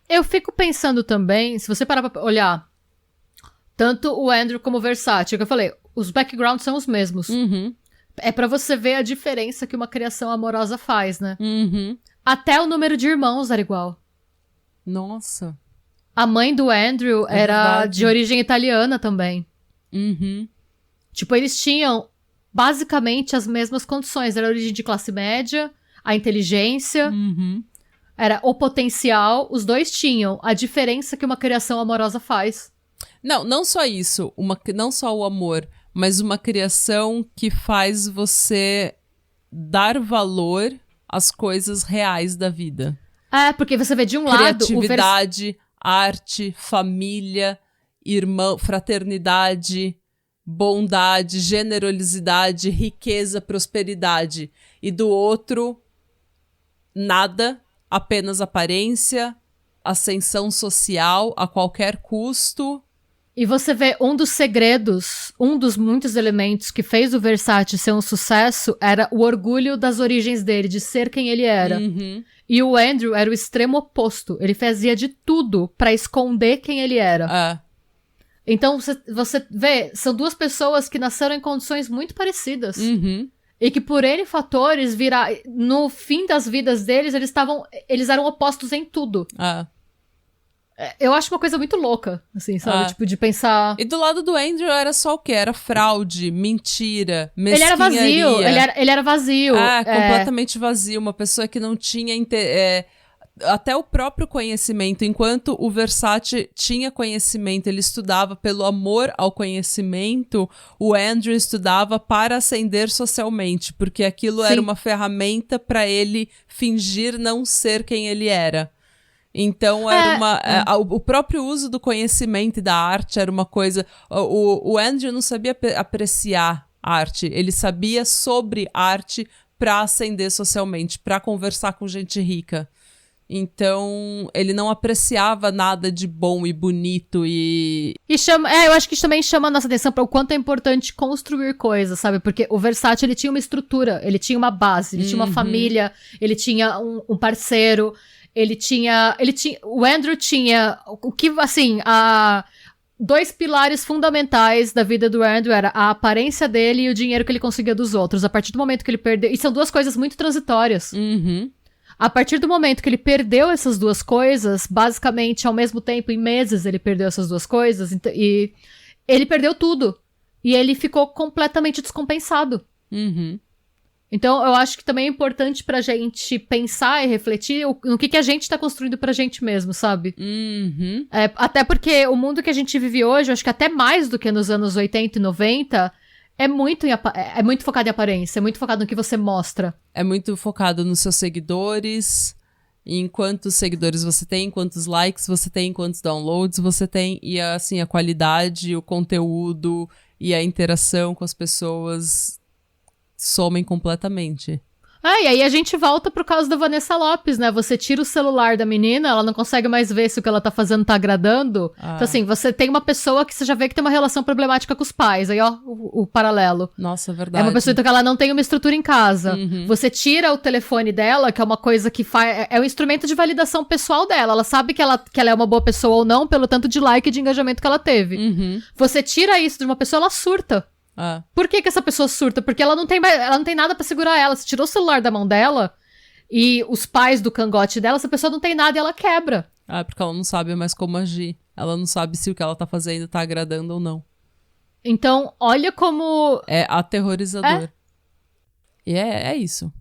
Eu fico pensando também, se você parar pra olhar, tanto o Andrew como o Versace, que eu falei, os backgrounds são os mesmos. É pra você ver a diferença que uma criação amorosa faz, né? Até o número de irmãos era igual. Nossa. A mãe do Andrew era verdade. de origem italiana também. Tipo, eles tinham basicamente as mesmas condições. Era a origem de classe média, a inteligência, era o potencial. Os dois tinham a diferença que uma criação amorosa faz. Não só isso. Não só o amor, mas uma criação que faz você dar valor às coisas reais da vida. Porque você vê de um lado... Criatividade, arte, família, irmão, fraternidade, bondade, generosidade, riqueza, prosperidade. E do outro, nada, apenas aparência, ascensão social a qualquer custo. E você vê um dos segredos, um dos muitos elementos que fez o Versace ser um sucesso era o orgulho das origens dele, de ser quem ele era. Uhum. E o Andrew era o extremo oposto. Ele fazia de tudo pra esconder quem ele era. Então, você vê, são duas pessoas que nasceram em condições muito parecidas. Uhum. E que por N fatores, no fim das vidas deles, eles eram opostos em tudo. Eu acho uma coisa muito louca, assim, sabe? Tipo, de pensar... E do lado do Andrew era só o quê? Era fraude, mentira, mesquinharia. Ele era vazio, ele era vazio. Completamente vazio. Uma pessoa que não tinha... até o próprio conhecimento. Enquanto o Versace tinha conhecimento, ele estudava pelo amor ao conhecimento, o Andrew estudava para ascender socialmente, porque aquilo era uma ferramenta para ele fingir não ser quem ele era. Então, era o próprio uso do conhecimento e da arte era uma coisa... O Andrew não sabia apreciar arte, ele sabia sobre arte para ascender socialmente, para conversar com gente rica. Então, ele não apreciava nada de bom e bonito e eu acho que isso também chama a nossa atenção para o quanto é importante construir coisas, sabe? Porque o Versace, ele tinha uma estrutura, ele tinha uma base, ele tinha uma família, ele tinha um parceiro... o Andrew tinha, o que, assim, dois pilares fundamentais da vida do Andrew era a aparência dele e o dinheiro que ele conseguia dos outros. A partir do momento que ele perdeu, e são duas coisas muito transitórias. Uhum. A partir do momento que ele perdeu essas duas coisas, basicamente, ao mesmo tempo, em meses, ele perdeu essas duas coisas, e ele perdeu tudo. E ele ficou completamente descompensado. Uhum. Então, eu acho que também é importante pra gente pensar e refletir no que a gente tá construindo pra gente mesmo, sabe? Uhum. Até porque o mundo que a gente vive hoje, eu acho que até mais do que nos anos 80 e 90, é muito focado em aparência, é muito focado no que você mostra. É muito focado nos seus seguidores, em quantos seguidores você tem, quantos likes você tem, quantos downloads você tem, e assim, a qualidade, o conteúdo e a interação com as pessoas somem completamente. E aí a gente volta pro caso da Vanessa Lopes, né? Você tira o celular da menina, ela não consegue mais ver se o que ela tá fazendo tá agradando. Então, assim, você tem uma pessoa que você já vê que tem uma relação problemática com os pais. Aí, ó, o paralelo. Nossa, verdade. É uma pessoa então, que ela não tem uma estrutura em casa. Uhum. Você tira o telefone dela, que é uma coisa que é um instrumento de validação pessoal dela. Ela sabe que ela é uma boa pessoa ou não, pelo tanto de like e de engajamento que ela teve. Uhum. Você tira isso de uma pessoa, ela surta. Por que essa pessoa surta? Porque ela não tem nada pra segurar ela. Você tirou o celular da mão dela e os pais do cangote dela, essa pessoa não tem nada e ela quebra. Porque ela não sabe mais como agir. Ela não sabe se o que ela tá fazendo tá agradando ou não. Então, olha como... É aterrorizador. E é isso.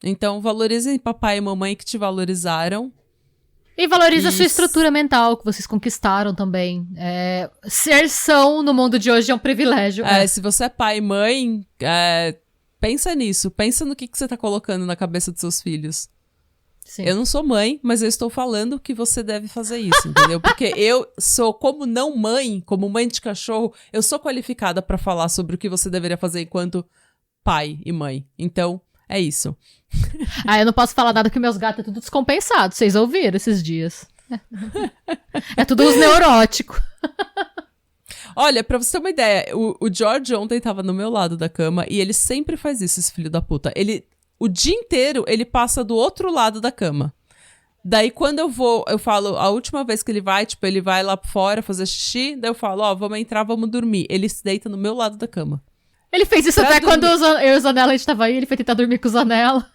Então, valorizem papai e mamãe que te valorizaram. E valoriza a sua estrutura mental, que vocês conquistaram também. Ser são no mundo de hoje é um privilégio. Se você é pai e mãe, pensa nisso. Pensa no que você tá colocando na cabeça dos seus filhos. Sim. Eu não sou mãe, mas eu estou falando que você deve fazer isso, entendeu? Porque eu sou, como mãe de cachorro, eu sou qualificada pra falar sobre o que você deveria fazer enquanto pai e mãe. Então... é isso. Eu não posso falar nada que meus gatos é tudo descompensado. Vocês ouviram esses dias. É tudo uns neuróticos. Olha, pra você ter uma ideia, o George ontem tava no meu lado da cama e ele sempre faz isso, esse filho da puta. O dia inteiro, ele passa do outro lado da cama. Daí, quando eu falo, a última vez que ele vai lá fora fazer xixi, daí eu falo, vamos entrar, vamos dormir. Ele se deita no meu lado da cama. Ele fez isso até quando eu e o Zanella, a gente tava aí, ele foi tentar dormir com o Zanella.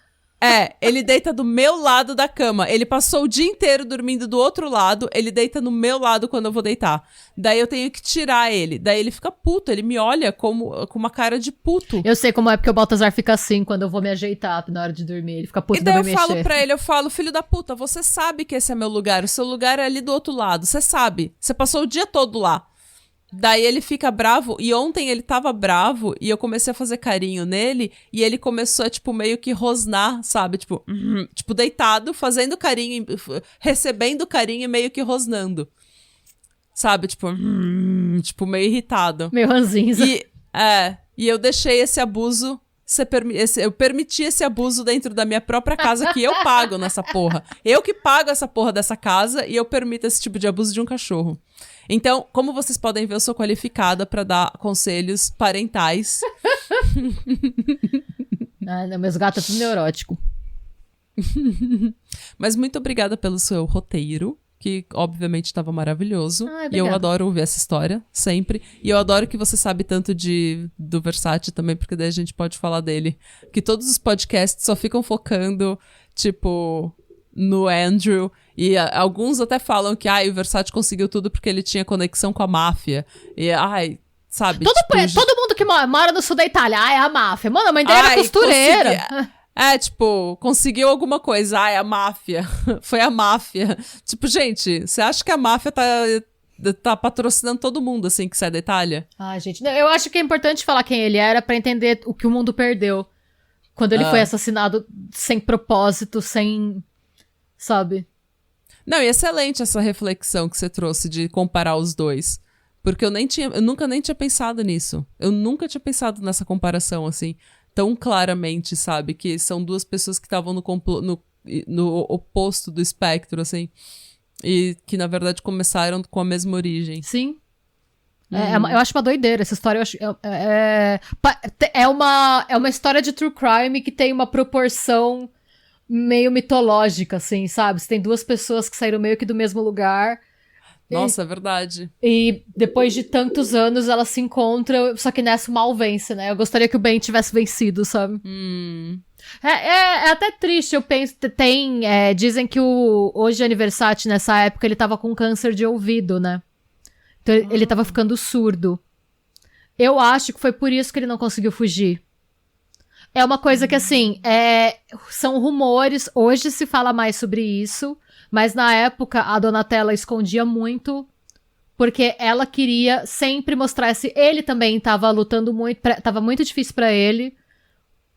Ele deita do meu lado da cama. Ele passou o dia inteiro dormindo do outro lado, ele deita no meu lado quando eu vou deitar. Daí eu tenho que tirar ele. Daí ele fica puto, ele me olha com uma cara de puto. Eu sei como é, porque o Baltazar fica assim quando eu vou me ajeitar na hora de dormir. Ele fica puto, não vai mexer. E daí eu falo pra ele, filho da puta, você sabe que esse é meu lugar, o seu lugar é ali do outro lado, você sabe. Você passou o dia todo lá. Daí ele fica bravo, e ontem ele tava bravo, e eu comecei a fazer carinho nele, e ele começou a, meio que rosnar, sabe? Tipo, deitado, fazendo carinho, recebendo carinho e meio que rosnando. Sabe? Tipo, meio irritado. Meio ranzinza. E eu deixei esse abuso eu permiti esse abuso dentro da minha própria casa que eu pago nessa porra. Eu que pago essa porra dessa casa e eu permito esse tipo de abuso de um cachorro. Então, como vocês podem ver, eu sou qualificada pra dar conselhos parentais. Não, meus gatos é tudo neurótico. Mas muito obrigada pelo seu roteiro, que obviamente estava maravilhoso. E eu adoro ouvir essa história, sempre. E eu adoro que você sabe tanto do Versace também, porque daí a gente pode falar dele. Que todos os podcasts só ficam focando, tipo, no Andrew. E alguns até falam que o Versace conseguiu tudo porque ele tinha conexão com a máfia. E, sabe? Todo mundo que mora no sul da Itália, é a máfia. Mano, a mãe dele era costureira. Conseguiu alguma coisa. É a máfia. Foi a máfia. Tipo, gente, você acha que a máfia tá patrocinando todo mundo, assim, que sai da Itália? Gente, eu acho que é importante falar quem ele era pra entender o que o mundo perdeu. Quando ele foi assassinado sem propósito, sem... Sabe? Não, e excelente essa reflexão que você trouxe de comparar os dois. Porque eu nunca nem tinha pensado nisso. Eu nunca tinha pensado nessa comparação, assim, tão claramente, sabe? Que são duas pessoas que estavam no oposto do espectro, assim. E que, na verdade, começaram com a mesma origem. Sim. Eu acho uma doideira. Essa história, eu acho... É uma história de true crime que tem uma proporção meio mitológica, assim, sabe? Você tem duas pessoas que saíram meio que do mesmo lugar. Nossa, é verdade. E depois de tantos anos elas se encontram, só que nessa o mal vence, né? Eu gostaria que o bem tivesse vencido, sabe? É até triste, eu penso. Dizem que hoje é aniversário, nessa época, ele tava com câncer de ouvido, né? Então ele tava ficando surdo. Eu acho que foi por isso que ele não conseguiu fugir. É uma coisa que, assim, são rumores, hoje se fala mais sobre isso, mas na época a Donatella escondia muito, porque ela queria sempre mostrar ele também tava lutando muito, tava muito difícil pra ele,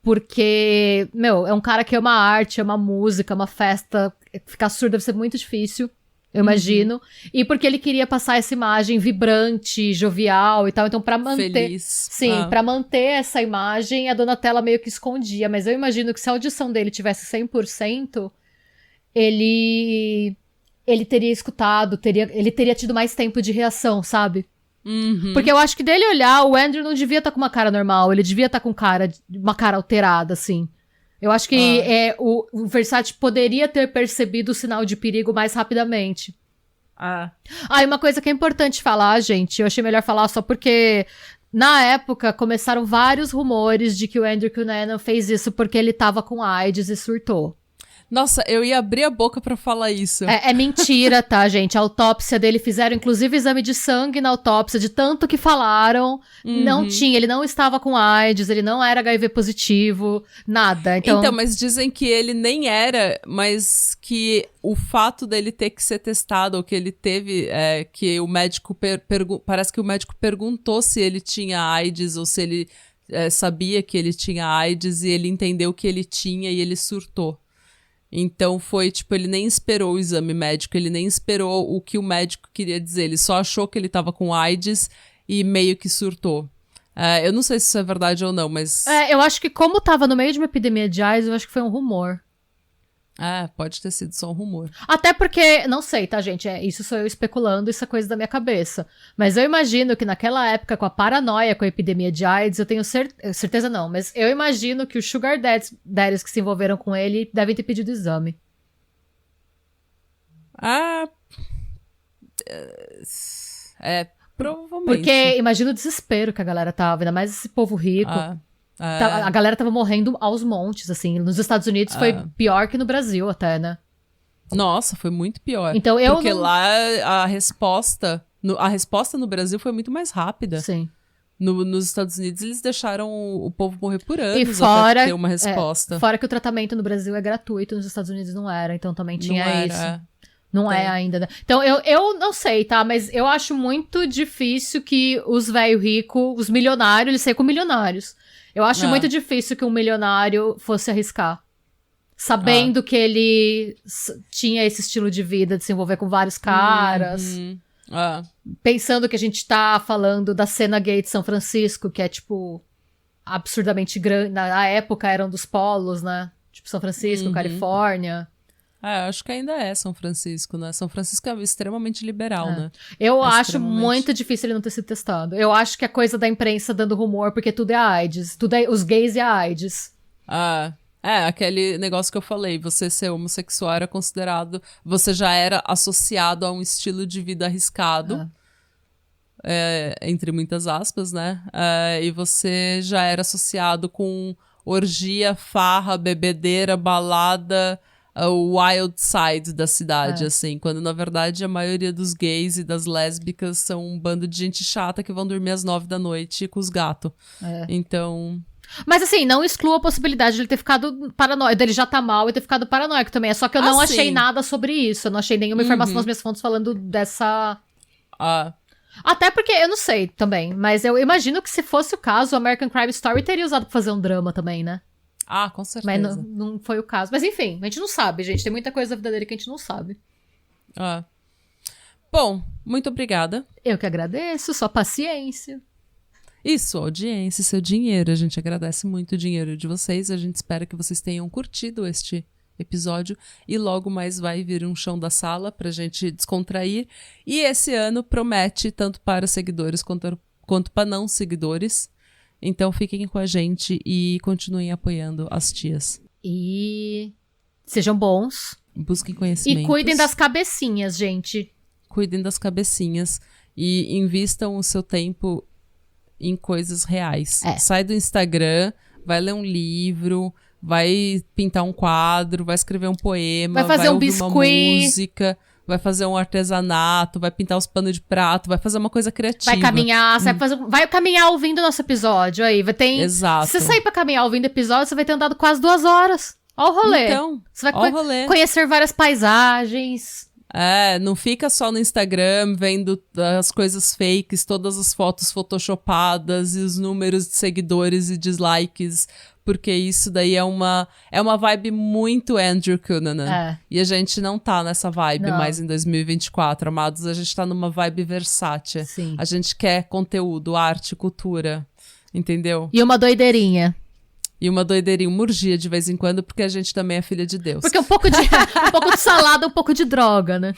porque, é um cara que ama arte, ama música, ama festa, ficar surdo deve ser muito difícil. Eu imagino. E porque ele queria passar essa imagem vibrante, jovial e tal. Então, pra manter... Feliz. Sim, pra manter essa imagem, a Donatella meio que escondia. Mas eu imagino que se a audição dele tivesse 100%, ele teria escutado, ele teria tido mais tempo de reação, sabe? Porque eu acho que dele olhar, o Andrew não devia estar com uma cara normal. Ele devia estar com uma cara alterada, assim. Eu acho que o Versace poderia ter percebido o sinal de perigo mais rapidamente. E uma coisa que é importante falar, gente, eu achei melhor falar só porque na época começaram vários rumores de que o Andrew Cunanan fez isso porque ele tava com AIDS e surtou. Nossa, eu ia abrir a boca pra falar isso. É mentira, tá, gente? A autópsia dele, fizeram inclusive exame de sangue na autópsia, de tanto que falaram. Não tinha, ele não estava com AIDS, ele não era HIV positivo, nada. Então, mas dizem que ele nem era, mas que o fato dele ter que ser testado, ou que ele teve, que o médico, parece que o médico perguntou se ele tinha AIDS, ou se ele sabia que ele tinha AIDS, e ele entendeu que ele tinha e ele surtou. Então foi, tipo, ele nem esperou o exame médico, ele nem esperou o que o médico queria dizer, ele só achou que ele tava com AIDS e meio que surtou. Eu não sei se isso é verdade ou não, mas... eu acho que como tava no meio de uma epidemia de AIDS, eu acho que foi um rumor. Pode ter sido só um rumor. Até porque, não sei, tá, gente? Isso sou eu especulando, isso é coisa da minha cabeça. Mas eu imagino que naquela época, com a paranoia com a epidemia de AIDS, eu tenho certeza não, mas eu imagino que os Sugar Daddies que se envolveram com ele devem ter pedido exame. Provavelmente. Porque imagina o desespero que a galera tava, ainda mais esse povo rico. A galera tava morrendo aos montes, assim. Nos Estados Unidos foi pior que no Brasil até, né? Nossa, foi muito pior. Então, porque lá a resposta no Brasil foi muito mais rápida. Sim. Nos Estados Unidos, eles deixaram o povo morrer por anos e fora, até ter uma resposta. Fora que o tratamento no Brasil é gratuito, nos Estados Unidos não era. Então também tinha isso. Não é ainda, né? Então, eu não sei, tá? Mas eu acho muito difícil que os velho rico, os milionários, eles secam milionários. Eu acho muito difícil que um milionário fosse arriscar. Sabendo que ele tinha esse estilo de vida, de se envolver com vários caras. Pensando que a gente tá falando da cena gay de São Francisco, que é tipo absurdamente grande. Na época eram dos polos, né? Tipo São Francisco, Califórnia. Acho que ainda é São Francisco, né? São Francisco é extremamente liberal, né? Eu acho muito difícil ele não ter sido testado. Eu acho que é coisa da imprensa dando rumor, porque tudo é AIDS. Tudo é os gays e a AIDS. Aquele negócio que eu falei, você ser homossexual era considerado, você já era associado a um estilo de vida arriscado, entre muitas aspas, né? E você já era associado com orgia, farra, bebedeira, balada, o wild side da cidade, assim, quando na verdade a maioria dos gays e das lésbicas são um bando de gente chata que vão dormir às 9 da noite com os gatos. Então... Mas assim, não exclua a possibilidade de ele ter ficado paranoico, dele já tá mal e ter ficado paranoico também. É só que eu não achei nada sobre isso. Eu não achei nenhuma informação nas minhas fontes falando dessa... Até porque, eu não sei também, mas eu imagino que se fosse o caso, o American Crime Story teria usado pra fazer um drama também, né? Com certeza. Mas não foi o caso. Mas enfim, a gente não sabe, gente. Tem muita coisa da vida dele que a gente não sabe. Bom, muito obrigada. Eu que agradeço, sua paciência. E sua audiência, seu dinheiro. A gente agradece muito o dinheiro de vocês. A gente espera que vocês tenham curtido este episódio. E logo mais vai vir um chão da sala pra gente descontrair. E esse ano promete tanto para seguidores quanto para não seguidores. Então fiquem com a gente e continuem apoiando as tias. E sejam bons. Busquem conhecimentos. E cuidem das cabecinhas, gente. Cuidem das cabecinhas. E invistam o seu tempo em coisas reais. Sai do Instagram, vai ler um livro, vai pintar um quadro, vai escrever um poema, vai fazer ouvir biscuit, uma música, vai fazer um artesanato, vai pintar os panos de prato, vai fazer uma coisa criativa. Vai caminhar, vai caminhar ouvindo o nosso episódio aí. Exato. Se você sair pra caminhar ouvindo episódio, você vai ter andado quase 2 horas. Ó o rolê. Então, você vai conhecer várias paisagens. Não fica só no Instagram vendo as coisas fakes, todas as fotos photoshopadas e os números de seguidores e dislikes, porque isso daí é uma vibe muito Andrew Cunanan. E a gente não tá nessa vibe mais em 2024, amados. A gente tá numa vibe versátil. Sim. A gente quer conteúdo, arte, cultura, entendeu? E uma doideirinha. E uma doideirinha, uma urgia de vez em quando, porque a gente também é filha de Deus. Porque um pouco de salada, um pouco de droga, né?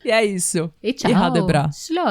E é isso. E tchau. E Radebra. Tchau.